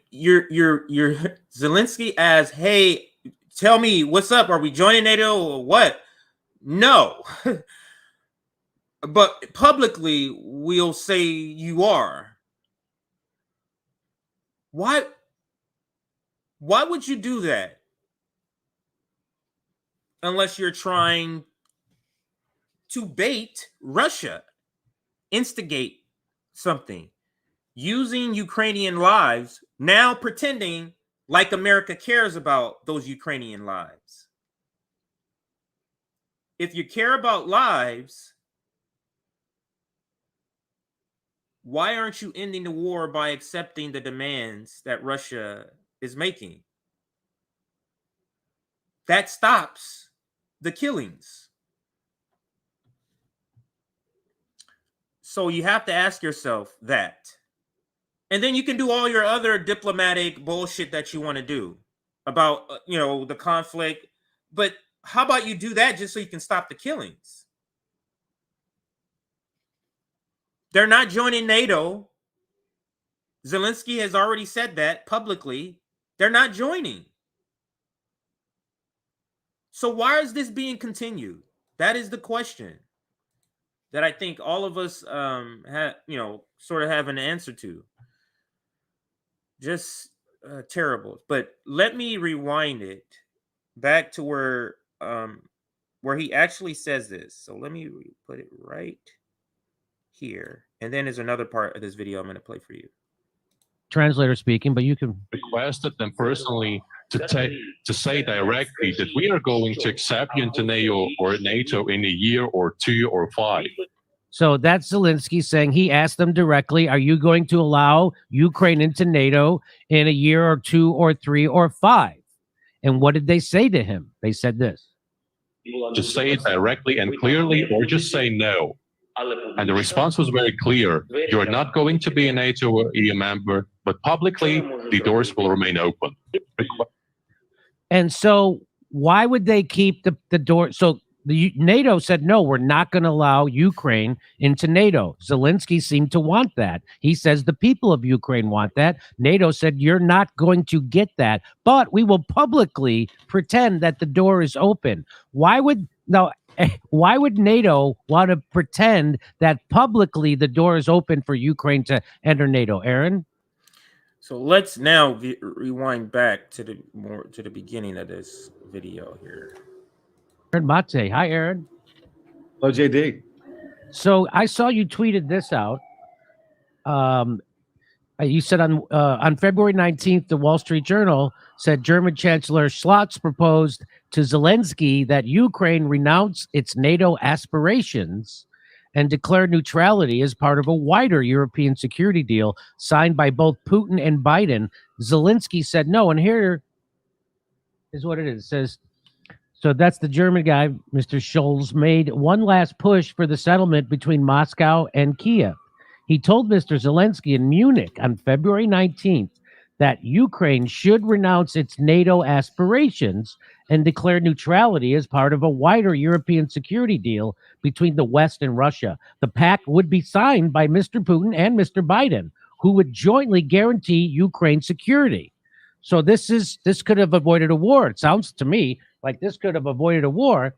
Zelensky as, hey, tell me what's up. Are we joining NATO or what? No. But publicly, we'll say you are. Why would you do that? Unless you're trying to bait Russia, instigate something. Using Ukrainian lives, now pretending like America cares about those Ukrainian lives. If you care about lives, why aren't you ending the war by accepting the demands that Russia is making? That stops the killings. So you have to ask yourself that. And then you can do all your other diplomatic bullshit that you want to do about, the conflict. But how about you do that just so you can stop the killings? They're not joining NATO. Zelensky has already said that publicly. They're not joining. So why is this being continued? That is the question that I think all of us sort of have an answer to. Just terrible. But let me rewind it back to where he actually says this. So let me put it right here. And then there's another part of this video I'm going to play for you. Translator speaking, but you can requested them personally to say directly that we are going to accept you into NATO in a year or 2 or 5. So that's Zelensky saying, he asked them directly, are you going to allow Ukraine into NATO in a year or 2 or 3 or 5? And what did they say to him? They said this. Just say it directly and clearly, or just say no. And the response was very clear. You are not going to be a NATO or EU member, but publicly, the doors will remain open. And so why would they keep the door? So the NATO said, no, we're not going to allow Ukraine into NATO. Zelensky seemed to want that. He says the people of Ukraine want that. NATO said, you're not going to get that, but we will publicly pretend that the door is open. Why would NATO want to pretend that publicly the door is open for Ukraine to enter NATO? Aaron? So let's now rewind back to the beginning of this video here. Aaron Mate. Hi, Aaron. Hello, JD. So I saw you tweeted this out. You said on February 19th, the Wall Street Journal said German Chancellor Scholz proposed to Zelensky that Ukraine renounce its NATO aspirations and declare neutrality as part of a wider European security deal signed by both Putin and Biden. Zelensky said no, and here is what it is. It says, so that's the German guy, Mr. Scholz, made one last push for the settlement between Moscow and Kiev. He told Mr. Zelensky in Munich on February 19th that Ukraine should renounce its NATO aspirations and declare neutrality as part of a wider European security deal between the West and Russia. The pact would be signed by Mr. Putin and Mr. Biden, who would jointly guarantee Ukraine's security. So this could have avoided a war. It sounds to me like this could have avoided a war.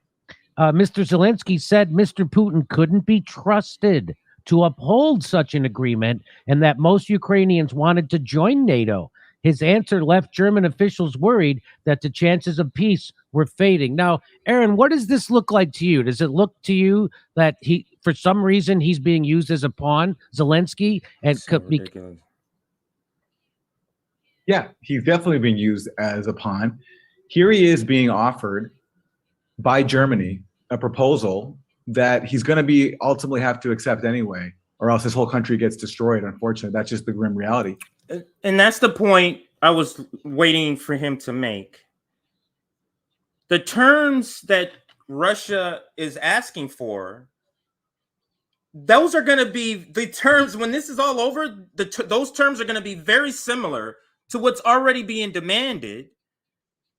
Mr. Zelensky said Mr. Putin couldn't be trusted to uphold such an agreement and that most Ukrainians wanted to join NATO. His answer left German officials worried that the chances of peace were fading. Now, Aaron, what does this look like to you? Does it look to you that for some reason, he's being used as a pawn, Zelensky? And So ridiculous. Yeah, he's definitely being used as a pawn. Here he is being offered by Germany a proposal that he's going to be ultimately have to accept anyway, or else his whole country gets destroyed. Unfortunately, that's just the grim reality. And that's the point I was waiting for him to make. The terms that Russia is asking for, those are going to be the terms when this is all over. Those terms are going to be very similar to what's already being demanded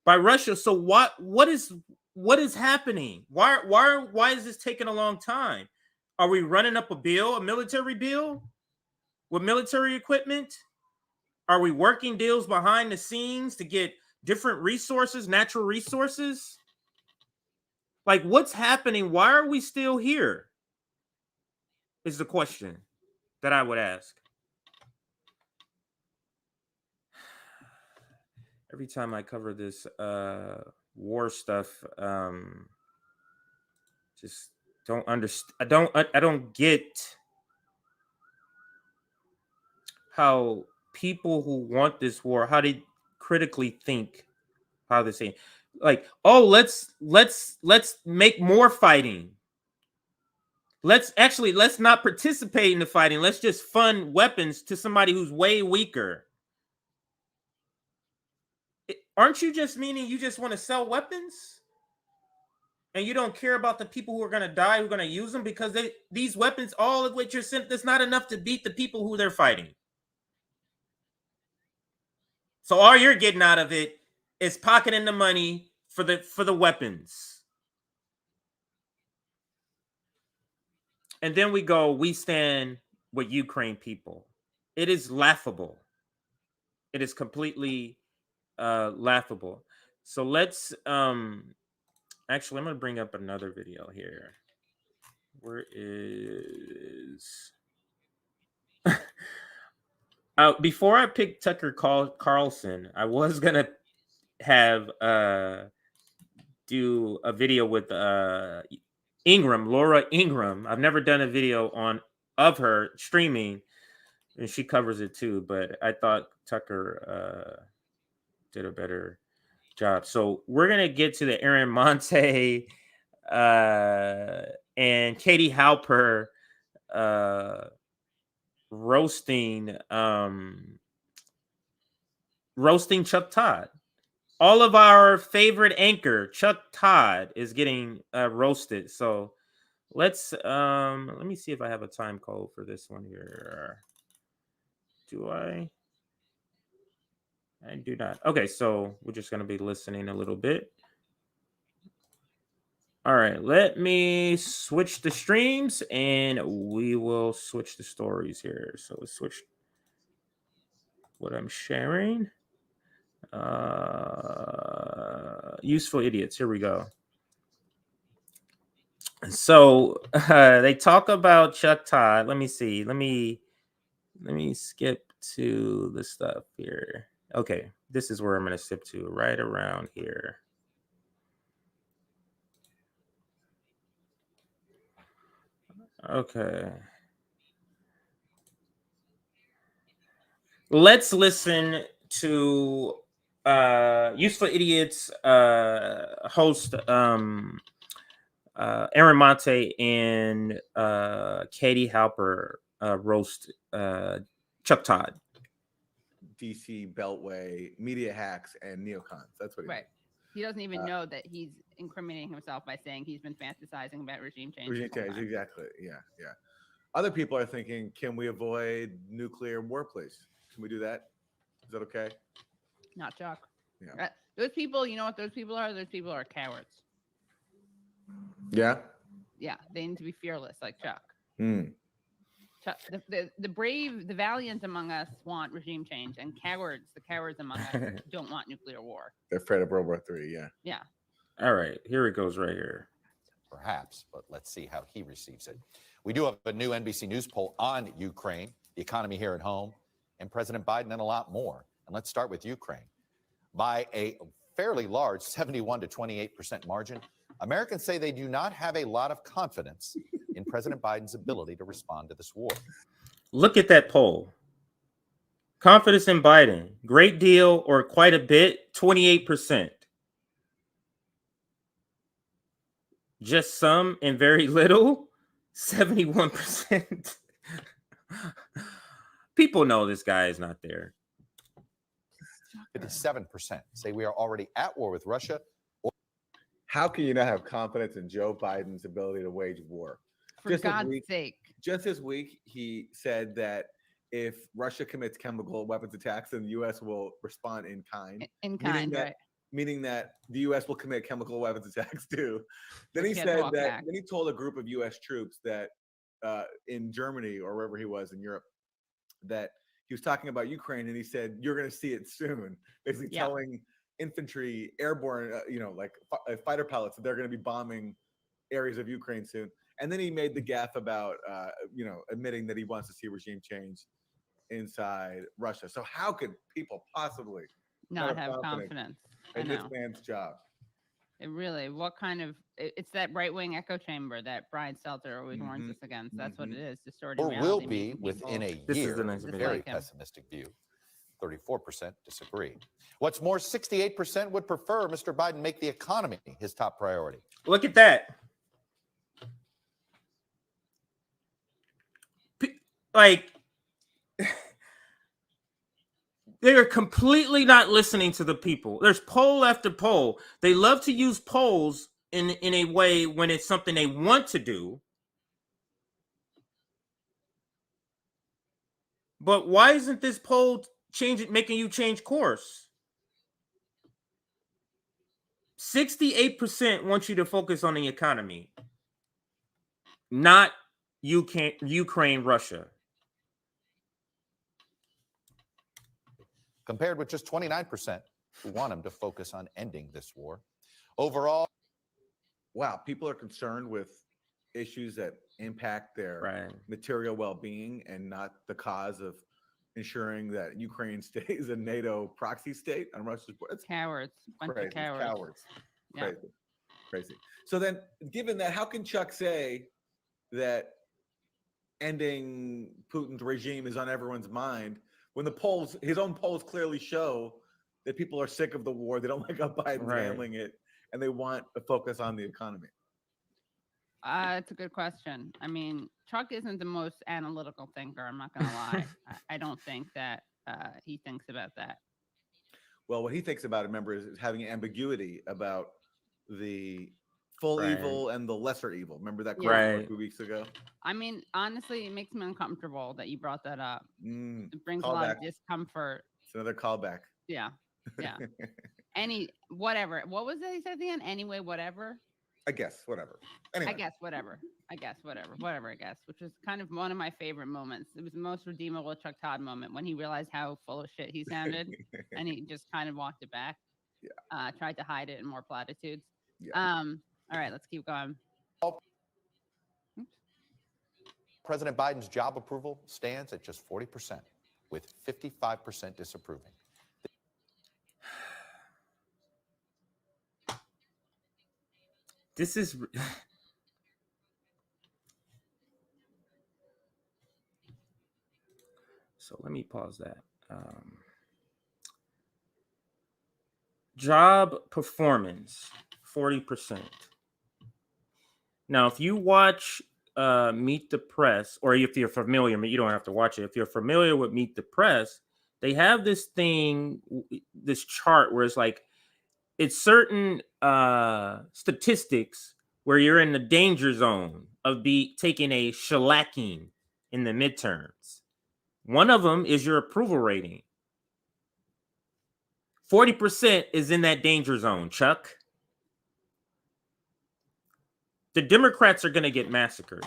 by Russia. So what is happening? Why is this taking a long time? Are we running up a military bill with military equipment? Are we working deals behind the scenes to get different resources, natural resources? Like, what's happening? Why are we still here? Is the question that I would ask. Every time I cover this war stuff, just don't understand. I don't get how people who want this war, how they critically think, how they say, like, oh, let's make more fighting. Let's not participate in the fighting. Let's just fund weapons to somebody who's way weaker. Aren't you just meaning you just want to sell weapons? And you don't care about the people who are going to die, who are going to use them? Because these weapons, all of which you're sent, that's not enough to beat the people who they're fighting. So all you're getting out of it is pocketing the money for the weapons. And then we stand with Ukraine people. It is laughable. It is completely laughable. So let's actually, I'm going to bring up another video here. Where is before I picked Tucker Carlson, I was going to have do a video with Laura Ingram. I've never done a video of her streaming, and she covers it too, but I thought Tucker did a better job. So we're gonna get to the Aaron Monte and Katie Halper roasting Chuck Todd. All of our favorite anchor, Chuck Todd, is getting roasted. So let me see if I have a time code for this one here. Do I? I do not. Okay, so we're just going to be listening a little bit. All right, let me switch the streams and we will switch the stories here. So let's switch what I'm sharing. Useful idiots. Here we go. So they talk about Chuck Todd. Let me see. Let me skip to the stuff here. Okay, this is where I'm going to skip to, right around here. Okay. Let's listen to Useful Idiots host Aaron Monte and Katie Halper roast Chuck Todd. DC Beltway, media hacks, and neocons. That's what he Right. He doesn't even know that he's incriminating himself by saying he's been fantasizing about regime change. Regime change, exactly. Yeah. Other people are thinking, can we avoid nuclear war, please? Can we do that? Is that okay? Not Chuck. Yeah. Those people, you know what those people are? Those people are cowards. Yeah. Yeah, they need to be fearless like Chuck. Chuck, the brave, the valiant among us want regime change, and the cowards among us don't want nuclear war. They're afraid of World War III. Yeah. Yeah. All right, here it goes right here. perhaps, but let's see how he receives it. We do have a new NBC News poll on Ukraine, the economy here at home, and President Biden, and a lot more. And let's start with Ukraine. By a fairly large 71 to 28% margin, Americans say they do not have a lot of confidence in President Biden's ability to respond to this war. Look at that poll. Confidence in Biden, great deal or quite a bit, 28%. Just some and very little, 71%. People know this guy is not there. 57% say we are already at war with Russia. How can you not have confidence in Joe Biden's ability to wage war? For God's sake. Just this week, he said that if Russia commits chemical weapons attacks, then the U.S. will respond in kind. In kind, right. Meaning that the U.S. will commit chemical weapons attacks too. Then he Can't said walk that. back. Then he told a group of U.S. troops that in Germany or wherever he was in Europe, that he was talking about Ukraine, and he said, "You're going to see it soon." Basically, telling infantry, airborne, fighter pilots that they're going to be bombing areas of Ukraine soon. And then he made the gaffe about, admitting that he wants to see regime change inside Russia. So how could people possibly Not have confidence in this man's job? It really, what kind of, it's that right-wing echo chamber that Brian Stelter always warns us against. That's what it is, distorted Or reality. will be making within people a year. nice video. Very like him. pessimistic view. 34% disagree. What's more, 68% would prefer Mr. Biden make the economy his top priority. Look at that. They're completely not listening to the people. There's poll after poll. They love to use polls in a way when it's something they want to do. But why isn't this poll making you change course? 68% want you to focus on the economy, not Ukraine, Russia. Compared with just 29% who want him to focus on ending this war. Overall, wow, people are concerned with issues that impact their material well-being and not the cause of ensuring that Ukraine stays a NATO proxy state on Russia's border. It's cowards. Bunch crazy. of cowards. Yeah. Crazy. So then, given that, how can Chuck say that ending Putin's regime is on everyone's mind when the polls, his own polls, clearly show that people are sick of the war, they don't like how Biden's handling it, and they want a focus on the economy? It's a good question. I mean, Chuck isn't the most analytical thinker. I'm not going to lie. I don't think that he thinks about that. Well, what he thinks about, remember, is having ambiguity about the full evil and the lesser evil. Remember that quote a few weeks ago? I mean, honestly, it makes me uncomfortable that you brought that up. It brings a Callback. lot of discomfort. It's another callback. Yeah. Whatever. What was it he said at the end? Anyway, whatever. I guess, whatever. Anyway. I guess, whatever, which is kind of one of my favorite moments. It was the most redeemable Chuck Todd moment when he realized how full of shit he sounded and he just kind of walked it back. Yeah. Tried to hide it in more platitudes. Yeah. All right, let's keep going. President Biden's job approval stands at just 40%, with 55% disapproving. This is so let me pause that. Job performance, 40%. Now, if you watch Meet the Press, or if you're familiar, you don't have to watch it. If you're familiar with Meet the Press, they have this thing, this chart where it's like, it's certain statistics where you're in the danger zone of taking a shellacking in the midterms. One of them is your approval rating. 40% is in that danger zone, Chuck. The Democrats are going to get massacred.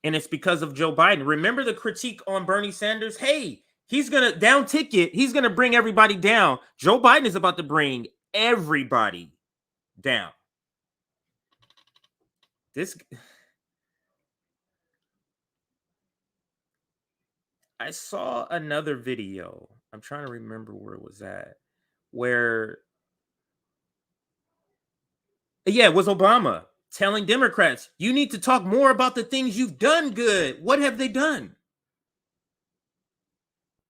And it's because of Joe Biden. Remember the critique on Bernie Sanders? Hey, he's going to down ticket. He's going to bring everybody down. Joe Biden is about to bring everybody down. I saw another video. I'm trying to remember where it was at. Where, yeah, it was Obama telling Democrats, you need to talk more about the things you've done good. What have they done?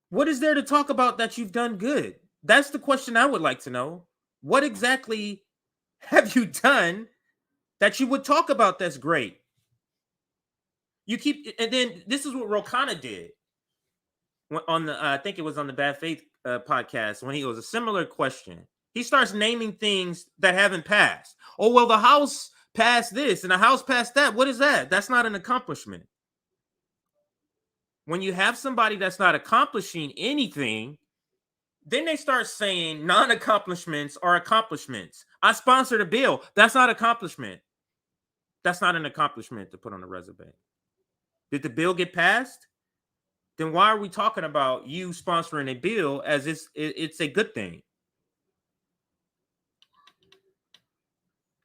What is there to talk about that you've done good? That's the question I would like to know. What exactly have you done that you would talk about that's great? You keep, and then this is what Rokana did on the, I think it was on the Bad Faith podcast, when he was a similar question. He starts naming things that haven't passed. Oh, well, the House passed this and the House passed that. What is that? That's not an accomplishment. When you have somebody that's not accomplishing anything, then they start saying non-accomplishments are accomplishments. I sponsored a bill. That's not accomplishment. That's not an accomplishment to put on the resume. Did the bill get passed? Then why are we talking about you sponsoring a bill as it's a good thing?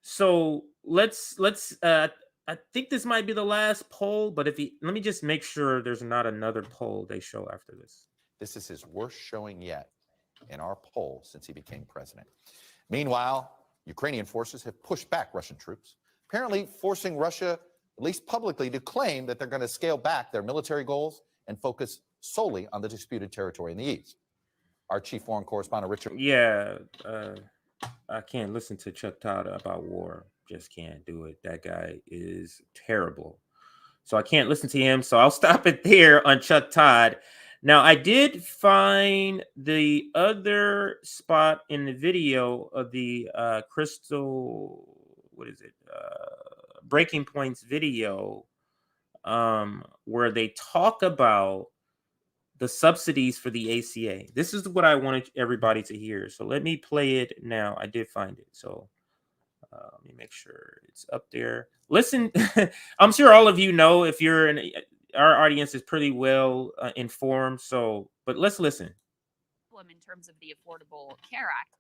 So let's I think this might be the last poll, but let me just make sure there's not another poll they show after this. This is his worst showing yet in our poll since he became president. Meanwhile, Ukrainian forces have pushed back Russian troops, apparently forcing Russia, at least publicly, to claim that they're going to scale back their military goals and focus solely on the disputed territory in the east. Our chief foreign correspondent, Richard. Yeah, I can't listen to Chuck Todd about war. Just can't do it. That guy is terrible. So I can't listen to him. So I'll stop it there on Chuck Todd. Now, I did find the other spot in the video of the Crystal, what is it? Breaking Points video, where they talk about the subsidies for the ACA. This is what I wanted everybody to hear. So let me play it now. I did find it. So let me make sure it's up there. Listen, I'm sure all of you know, if you're in our audience is pretty well informed. So, but let's listen. In terms of the Affordable Care Act,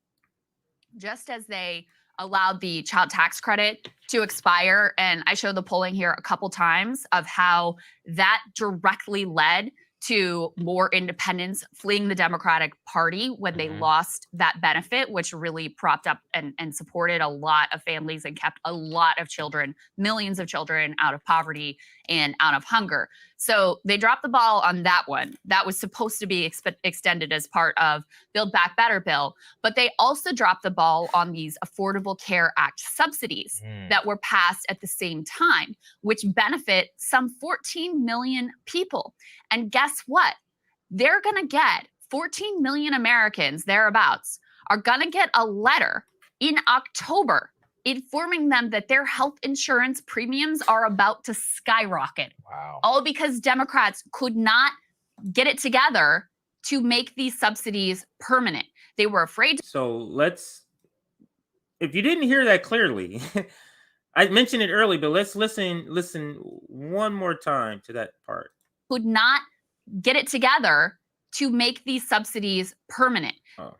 just as they allowed the child tax credit to expire, and I showed the polling here a couple times of how that directly led to more independents fleeing the Democratic Party when they lost that benefit, which really propped up and supported a lot of families and kept a lot of children, millions of children, out of poverty and out of hunger. So they dropped the ball on that one. That was supposed to be extended as part of Build Back Better bill. But they also dropped the ball on these Affordable Care Act subsidies that were passed at the same time, which benefit some 14 million people. And guess what? They're going to get 14 million Americans, thereabouts, are going to get a letter in October informing them that their health insurance premiums are about to skyrocket. Wow. All because Democrats could not get it together to make these subsidies permanent. They were afraid. So let's, if you didn't hear that clearly, I mentioned it early, but let's listen one more time to that part. Could not get it together to make these subsidies permanent. Oh,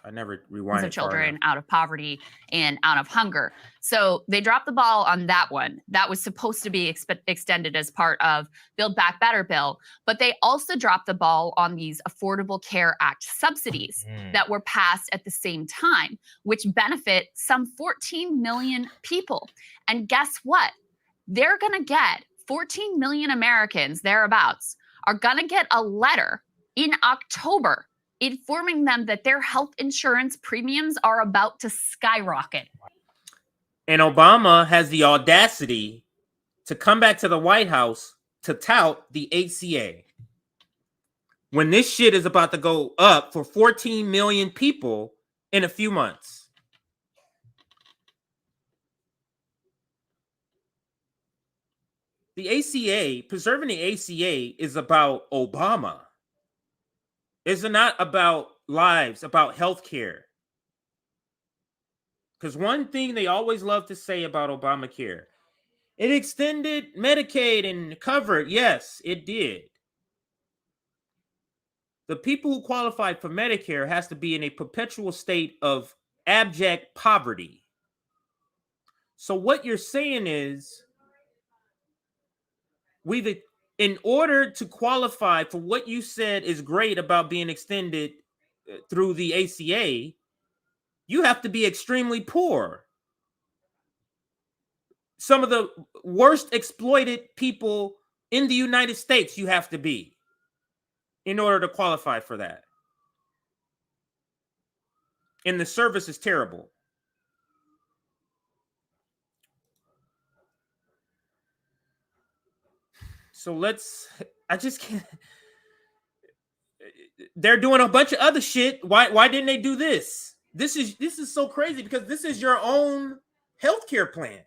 I never rewinded. Of children out of poverty and out of hunger. So they dropped the ball on that one. That was supposed to be extended as part of Build Back Better bill. But they also dropped the ball on these Affordable Care Act subsidies that were passed at the same time, which benefit some 14 million people. And guess what? They're going to get 14 million Americans, thereabouts, are going to get a letter in October informing them that their health insurance premiums are about to skyrocket. And Obama has the audacity to come back to the White House to tout the ACA. When this shit is about to go up for 14 million people in a few months. The ACA, preserving the ACA, is about Obama. It's not about lives, about healthcare. Because one thing they always love to say about Obamacare, it extended Medicaid and covered. Yes, it did. The people who qualified for Medicare has to be in a perpetual state of abject poverty. So what you're saying is in order to qualify for what you said is great about being extended through the ACA, you have to be extremely poor. Some of the worst exploited people in the United States you have to be in order to qualify for that. And the service is terrible. So I just can't. They're doing a bunch of other shit. Why didn't they do this? This is so crazy because this is your own healthcare plan.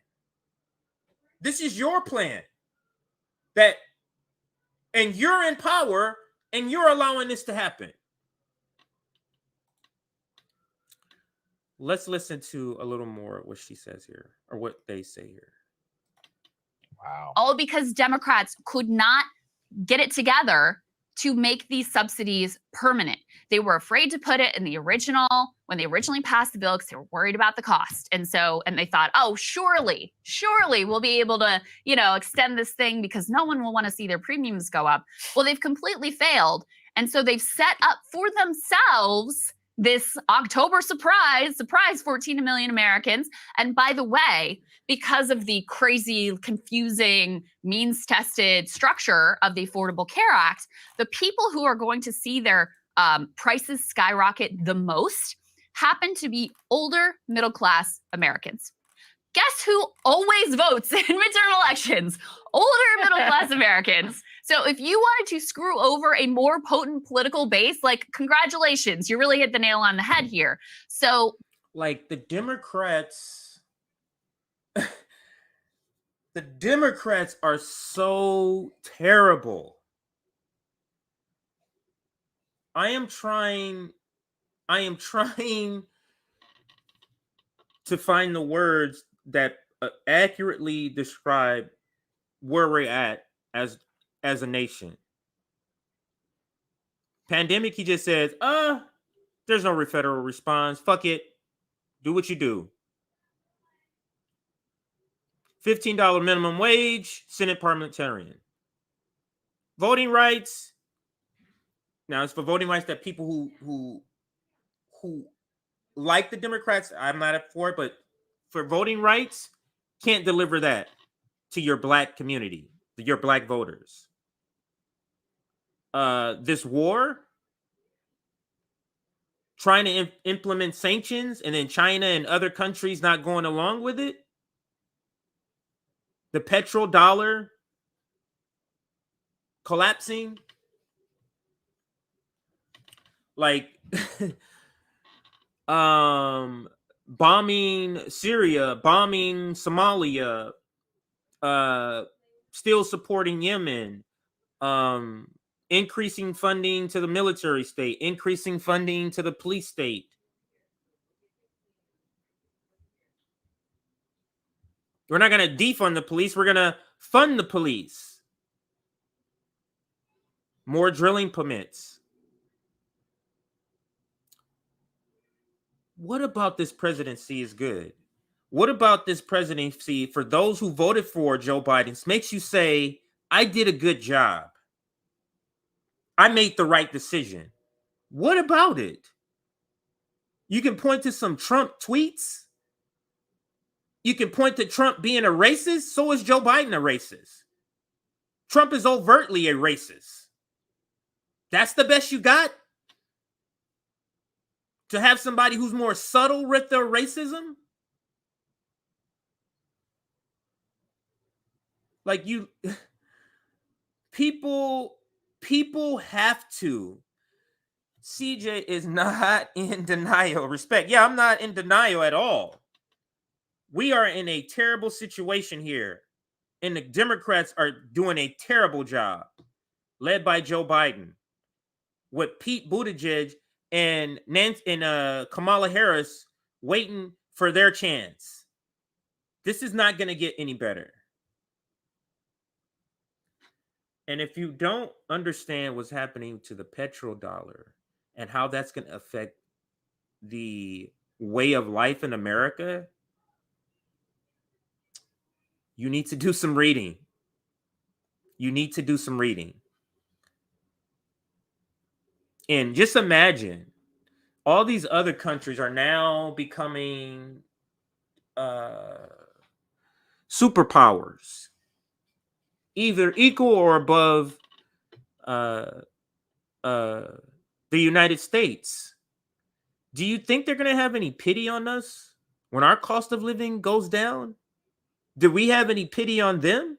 This is your plan. And you're in power and you're allowing this to happen. Let's listen to a little more what she says here, or what they say here. Wow. All because Democrats could not get it together to make these subsidies permanent. They were afraid to put it in the original, when they originally passed the bill, because they were worried about the cost. And they thought, oh, surely we'll be able to, extend this thing because no one will want to see their premiums go up. Well, they've completely failed. And so they've set up for themselves this October surprise, 14 million Americans. And by the way, because of the crazy, confusing, means-tested structure of the Affordable Care Act, the people who are going to see their prices skyrocket the most happen to be older, middle-class Americans. Guess who always votes in midterm elections? Older, middle-class Americans. So if you wanted to screw over a more potent political base, congratulations, you really hit the nail on the head here. So, the Democrats, the Democrats are so terrible. I am trying to find the words that accurately describe where we're at as a nation. Pandemic, he just says, there's no federal response. Fuck it. Do what you do. $15 minimum wage, Senate parliamentarian. Voting rights. Now, it's for voting rights that people who like the Democrats, I'm not for it, but for voting rights, can't deliver that to your black community, your black voters. This war, trying to implement sanctions, and then China and other countries not going along with it. The petrodollar collapsing. Bombing Syria, bombing Somalia, still supporting Yemen, increasing funding to the military state, increasing funding to the police state. We're not going to defund the police. We're going to fund the police. More drilling permits. What about this presidency is good? What about this presidency for those who voted for Joe Biden makes you say, I did a good job. I made the right decision. What about it? You can point to some Trump tweets. You can point to Trump being a racist. So is Joe Biden a racist. Trump is overtly a racist. That's the best you got? To have somebody who's more subtle with their racism? People have to. CJ is not in denial. Respect. Yeah, I'm not in denial at all. We are in a terrible situation here. And the Democrats are doing a terrible job. Led by Joe Biden. With Pete Buttigieg and Kamala Harris waiting for their chance. This is not going to get any better. And if you don't understand what's happening to the petrodollar and how that's going to affect the way of life in America, you need to do some reading. You need to do some reading. And just imagine all these other countries are now becoming superpowers, either equal or above the United States. Do you think they're going to have any pity on us when our cost of living goes down? Do we have any pity on them?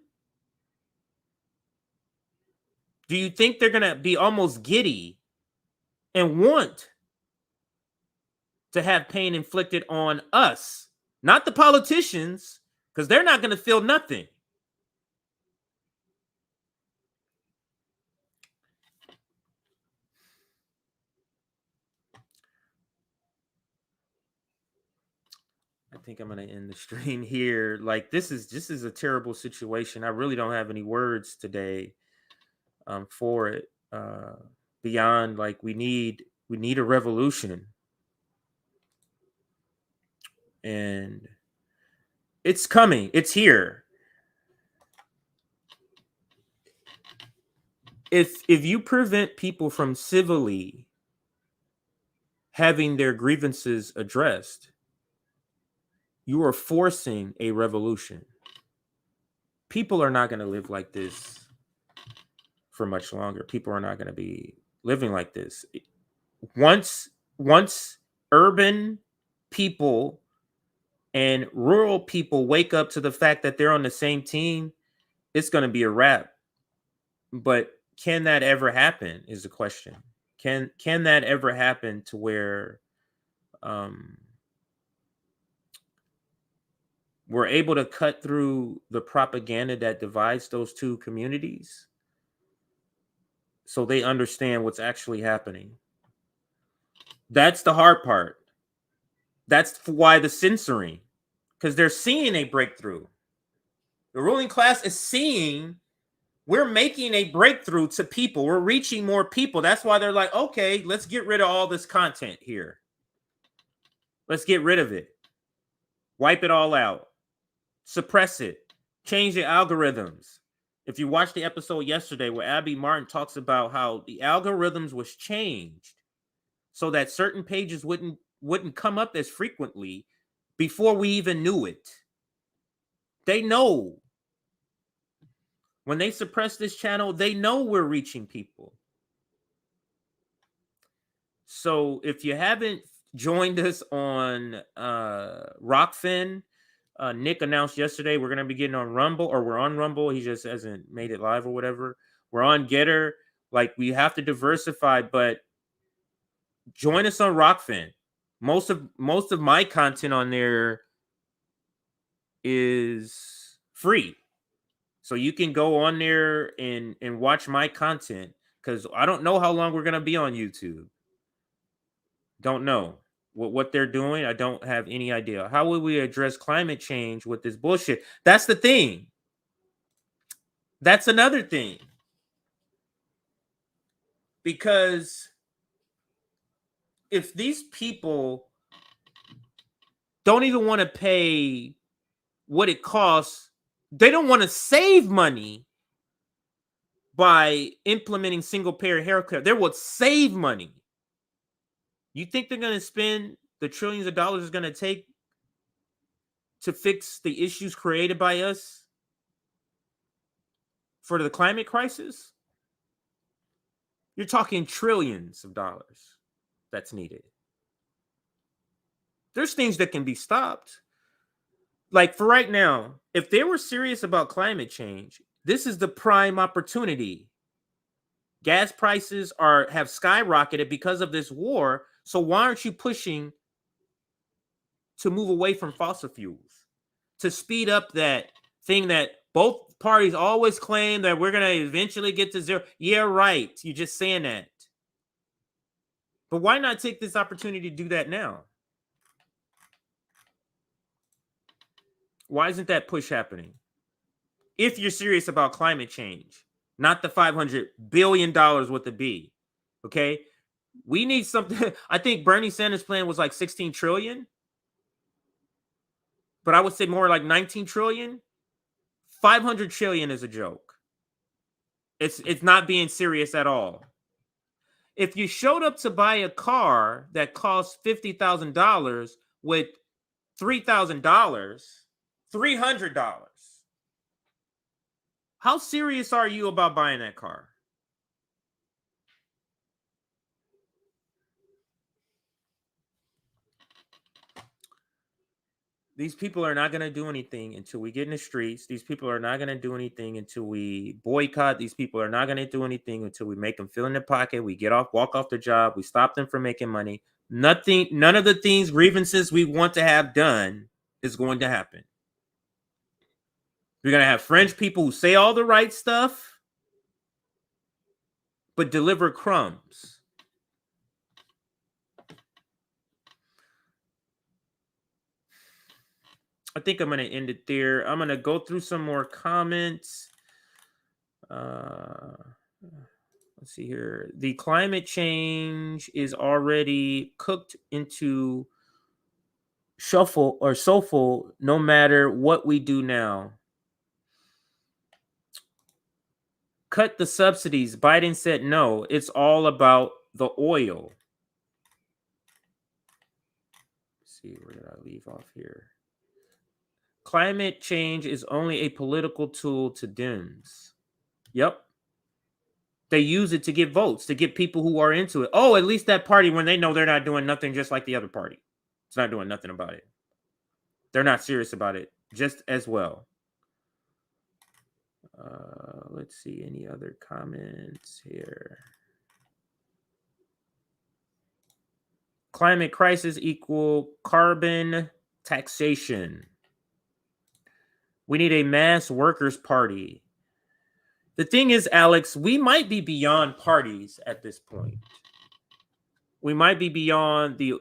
Do you think they're going to be almost giddy and want to have pain inflicted on us, not the politicians, because they're not going to feel nothing? I think I'm going to end the stream here. Like, this is a terrible situation. I really don't have any words today for it. Beyond, like, we need a revolution. And it's coming. It's here. If you prevent people from civilly having their grievances addressed, you are forcing a revolution. People are not going to live like this for much longer. People are not going to be living like this. Once urban people and rural people wake up to the fact that they're on the same team, it's going to be a wrap. But can that ever happen is the question. Can that ever happen to where we're able to cut through the propaganda that divides those two communities so they understand what's actually happening? That's the hard part. That's why the censoring, because they're seeing a breakthrough. The ruling class is seeing we're making a breakthrough to people. We're reaching more people. That's why they're like, okay, let's get rid of all this content here. Let's get rid of it. Wipe it all out. Suppress it. Change the algorithms. If you watched the episode yesterday where Abby Martin talks about how the algorithms was changed so that certain pages wouldn't come up as frequently before we even knew it. They know. When they suppress this channel, they know we're reaching people. So if you haven't joined us on Rockfin, Nick announced yesterday we're going to be getting on Rumble, or we're on Rumble. He just hasn't made it live or whatever. We're on Getter. Like, we have to diversify, but join us on Rockfin. Most of my content on there is free. So you can go on there and watch my content, because I don't know how long we're going to be on YouTube. Don't know what they're doing. I don't have any idea. How will we address climate change with this bullshit? That's the thing. That's another thing. Because if these people don't even want to pay what it costs, they don't want to save money by implementing single-payer healthcare. They will save money. You think they're going to spend the trillions of dollars it's going to take to fix the issues created by us for the climate crisis? You're talking trillions of dollars that's needed. There's things that can be stopped. Like, for right now, if they were serious about climate change, this is the prime opportunity. Gas prices have skyrocketed because of this war. So why aren't you pushing to move away from fossil fuels, to speed up that thing that both parties always claim that we're going to eventually get to zero? Yeah, right. You're just saying that. But why not take this opportunity to do that now? Why isn't that push happening? If you're serious about climate change, not the $500 billion with a B, okay? We need something. I think Bernie Sanders' plan was like 16 trillion, but I would say more like 19 trillion. 500 trillion is a joke. It's not being serious at all. If you showed up to buy a car that costs $50,000 with $3,000, $300, how serious are you about buying that car? These people are not going to do anything until we get in the streets. These people are not going to do anything until we boycott. These people are not going to do anything until we make them feel in their pocket. We walk off the job. We stop them from making money. Nothing, none of the things, grievances we want to have done is going to happen. We're going to have French people who say all the right stuff, but deliver crumbs. I think I'm going to end it there. I'm going to go through some more comments. Let's see here. The climate change is already cooked into shuffle or soulful no matter what we do now. Cut the subsidies. Biden said no. It's all about the oil. Let's see, where did I leave off here? Climate change is only a political tool to Dems. Yep. They use it to get votes, to get people who are into it. Oh, at least that party, when they know they're not doing nothing just like the other party. It's not doing nothing about it. They're not serious about it just as well. Let's see, any other comments here? Climate crisis equal carbon taxation. We need a mass workers' party. The thing is, Alex, we might be beyond parties at this point. We might be beyond the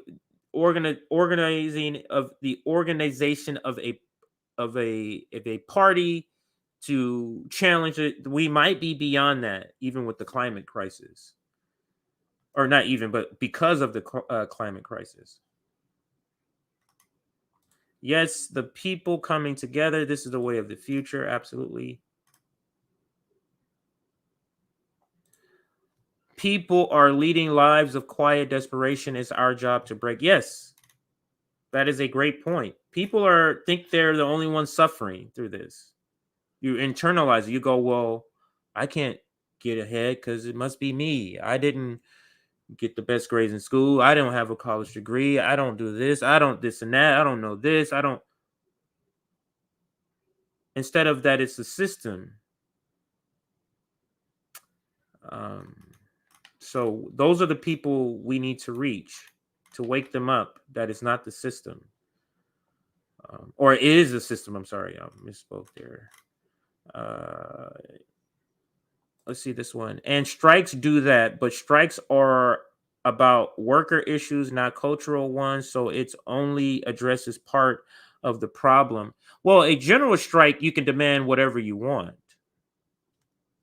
organization of a party to challenge it. We might be beyond that, even with the climate crisis, or not even, but because of the climate crisis. Yes, the people coming together. This is the way of the future. Absolutely. People are leading lives of quiet desperation. It's our job to break. Yes, that is a great point. People think they're the only ones suffering through this. You internalize it. You go, well, I can't get ahead because it must be me. I didn't get the best grades in school. I don't have a college degree. I don't do this. I don't this and that. I don't know this. I don't. Instead of that, it's the system. So those are the people we need to reach to wake them up that it's not the system. Or it is the system. I'm sorry. I misspoke there. Let's see this one. And strikes do that, but strikes are about worker issues, not cultural ones. So it's only addresses part of the problem. Well, a general strike, you can demand whatever you want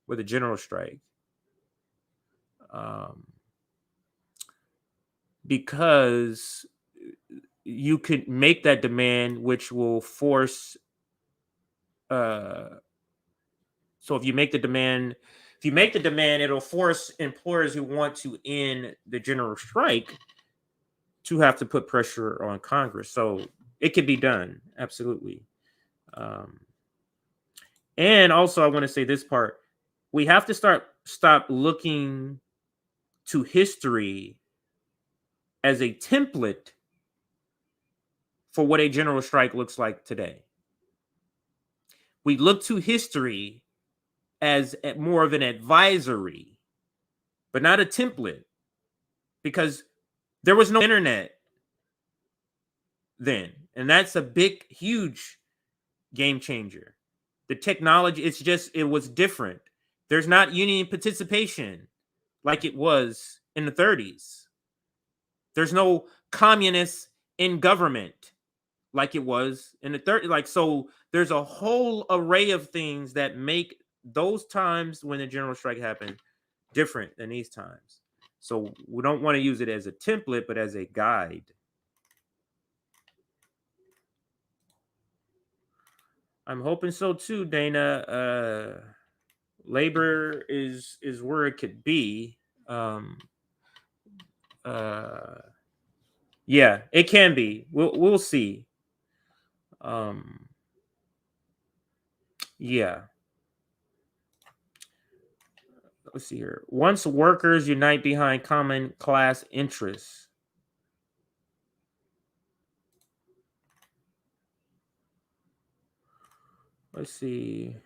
with a general strike. Because you could make that demand, which will force. So if you make the demand, it'll force employers who want to end the general strike to have to put pressure on Congress. So it can be done, absolutely. And also, I want to say this part: we have to stop looking to history as a template for what a general strike looks like today. We look to history as more of an advisory, but not a template, because there was no internet then. And that's a big, huge game changer. The technology, it was different. There's not union participation like it was in the 30s. There's no communists in government like it was in the 30s. So there's a whole array of things that make those times when the general strike happened different than these times. So we don't want to use it as a template, but as a guide. I'm hoping so too, Dana. Labor is where it could be. Yeah, it can be. We'll see. Yeah. Let's see here. Once workers unite behind common class interests. Let's see.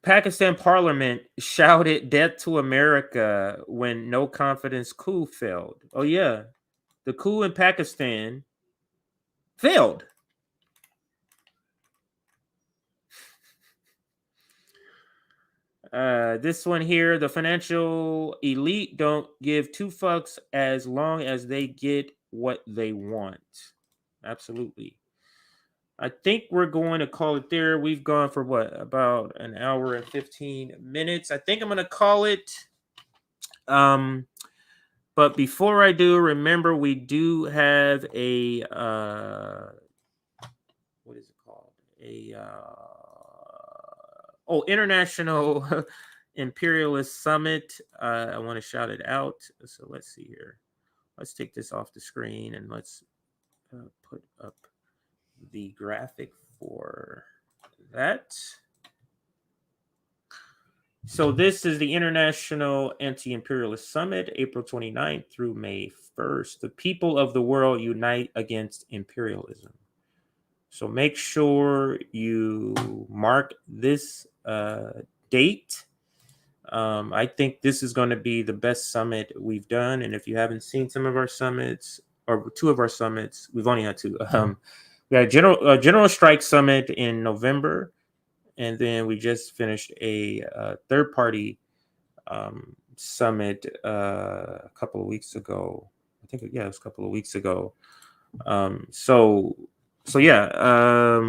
Pakistan parliament shouted death to America when no confidence coup failed. Oh, yeah. The coup in Pakistan failed. This one here, the financial elite don't give two fucks as long as they get what they want. Absolutely. I think we're going to call it there. We've gone for what, about an hour and 15 minutes. I think I'm going to call it. But before I do, remember we do have a what is it called? International Imperialist Summit. I want to shout it out. So let's see here. Let's take this off the screen and let's put up the graphic for that. So this is the International Anti-Imperialist Summit, April 29th through May 1st. The people of the world unite against imperialism. So make sure you mark this date. I think this is going to be the best summit we've done. And if you haven't seen some of our summits, or two of our summits, we've only had two. We had a General Strike Summit in November. And then we just finished a third-party summit a couple of weeks ago. I think, yeah, it was a couple of weeks ago. So yeah.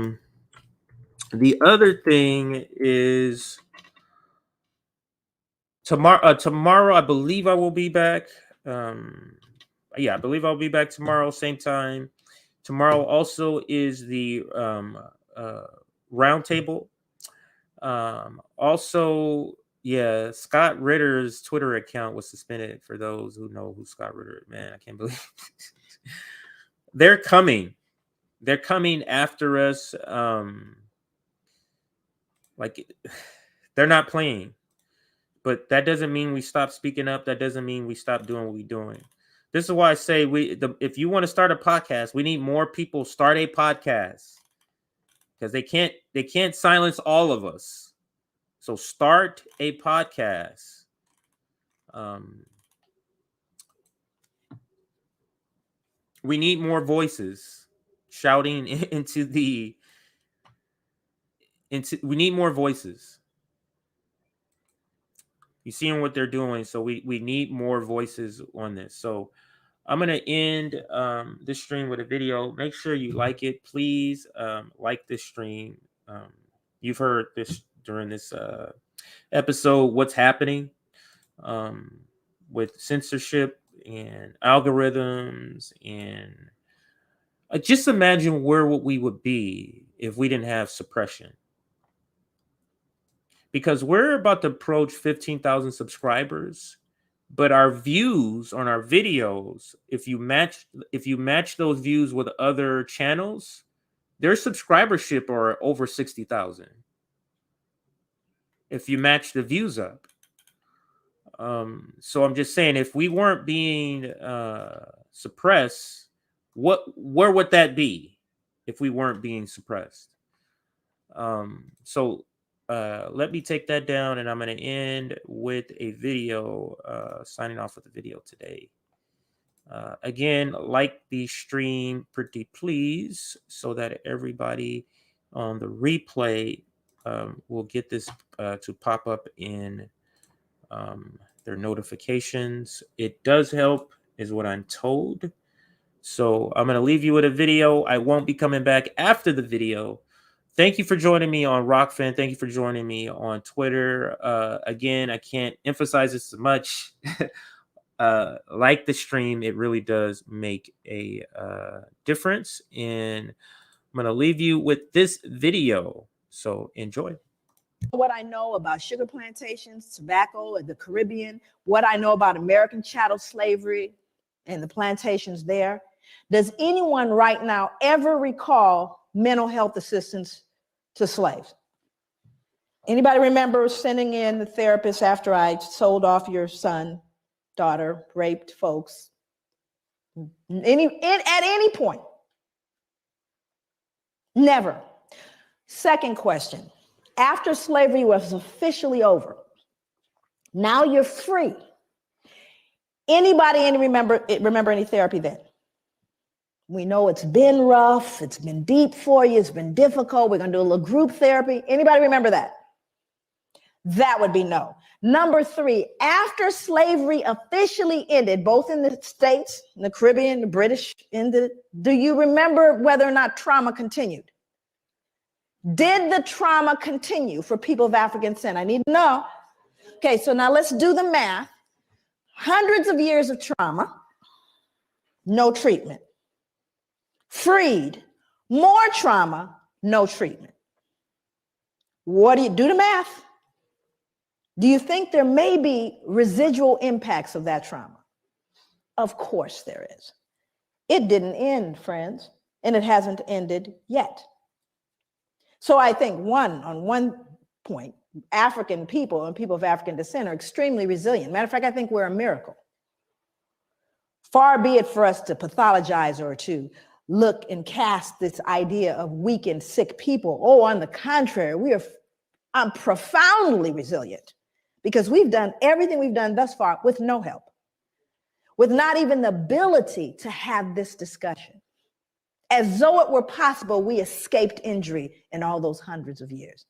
The other thing is tomorrow, I believe I will be back. Yeah, I believe I'll be back tomorrow, same time. Tomorrow also is the roundtable. Also, yeah, Scott Ritter's Twitter account was suspended. For those who know who Scott Ritter is, man, I can't believe they're coming. They're coming after us. Like they're not playing, but that doesn't mean we stop speaking up. That doesn't mean we stop doing what we're doing. This is why I say if you want to start a podcast, we need more people start a podcast. Because they can't silence all of us. So start a podcast. We need more voices shouting we need more voices. You seeing what they're doing, so we need more voices on this. So I'm going to end this stream with a video. Make sure you like it. Please like this stream. You've heard this during this episode, what's happening with censorship and algorithms. And just imagine where we would be if we didn't have suppression. Because we're about to approach 15,000 subscribers. But our views on our videos, if you match those views with other channels, their subscribership are over 60,000. If you match the views up. So I'm just saying, if we weren't being suppressed, where would that be if we weren't being suppressed? So let me take that down, and I'm going to end with a video, signing off with a video today. Again, like the stream pretty please, so that everybody on the replay will get this to pop up in their notifications. It does help, is what I'm told. So I'm going to leave you with a video. I won't be coming back after the video. Thank you for joining me on Rockfin. Thank you for joining me on Twitter. Again, I can't emphasize this as much. Like the stream, it really does make a difference. And I'm going to leave you with this video. So enjoy. What I know about sugar plantations, tobacco in the Caribbean, what I know about American chattel slavery and the plantations there, does anyone right now ever recall mental health assistance to slaves? Anybody remember sending in the therapist after I sold off your son, daughter, raped folks? At any point? Never. Second question. After slavery was officially over, now you're free. Anybody remember any therapy then? We know it's been rough, it's been deep for you, it's been difficult. We're going to do a little group therapy. Anybody remember that? That would be no. Number 3, after slavery officially ended, both in the States, in the Caribbean, the British, do you remember whether or not trauma continued? Did the trauma continue for people of African descent? I need to know. Okay, so now let's do the math. Hundreds of years of trauma, no treatment. Freed, more trauma, no treatment. What do you do the math? Do you think there may be residual impacts of that trauma? Of course there is. It didn't end, friends, and it hasn't ended yet. So I think on one point, African people and people of African descent are extremely resilient. Matter of fact, I think we're a miracle. Far be it for us to pathologize or to look and cast this idea of weak and sick people. Oh, on the contrary, I'm profoundly resilient because we've done everything we've done thus far with no help, with not even the ability to have this discussion. As though it were possible, we escaped injury in all those hundreds of years.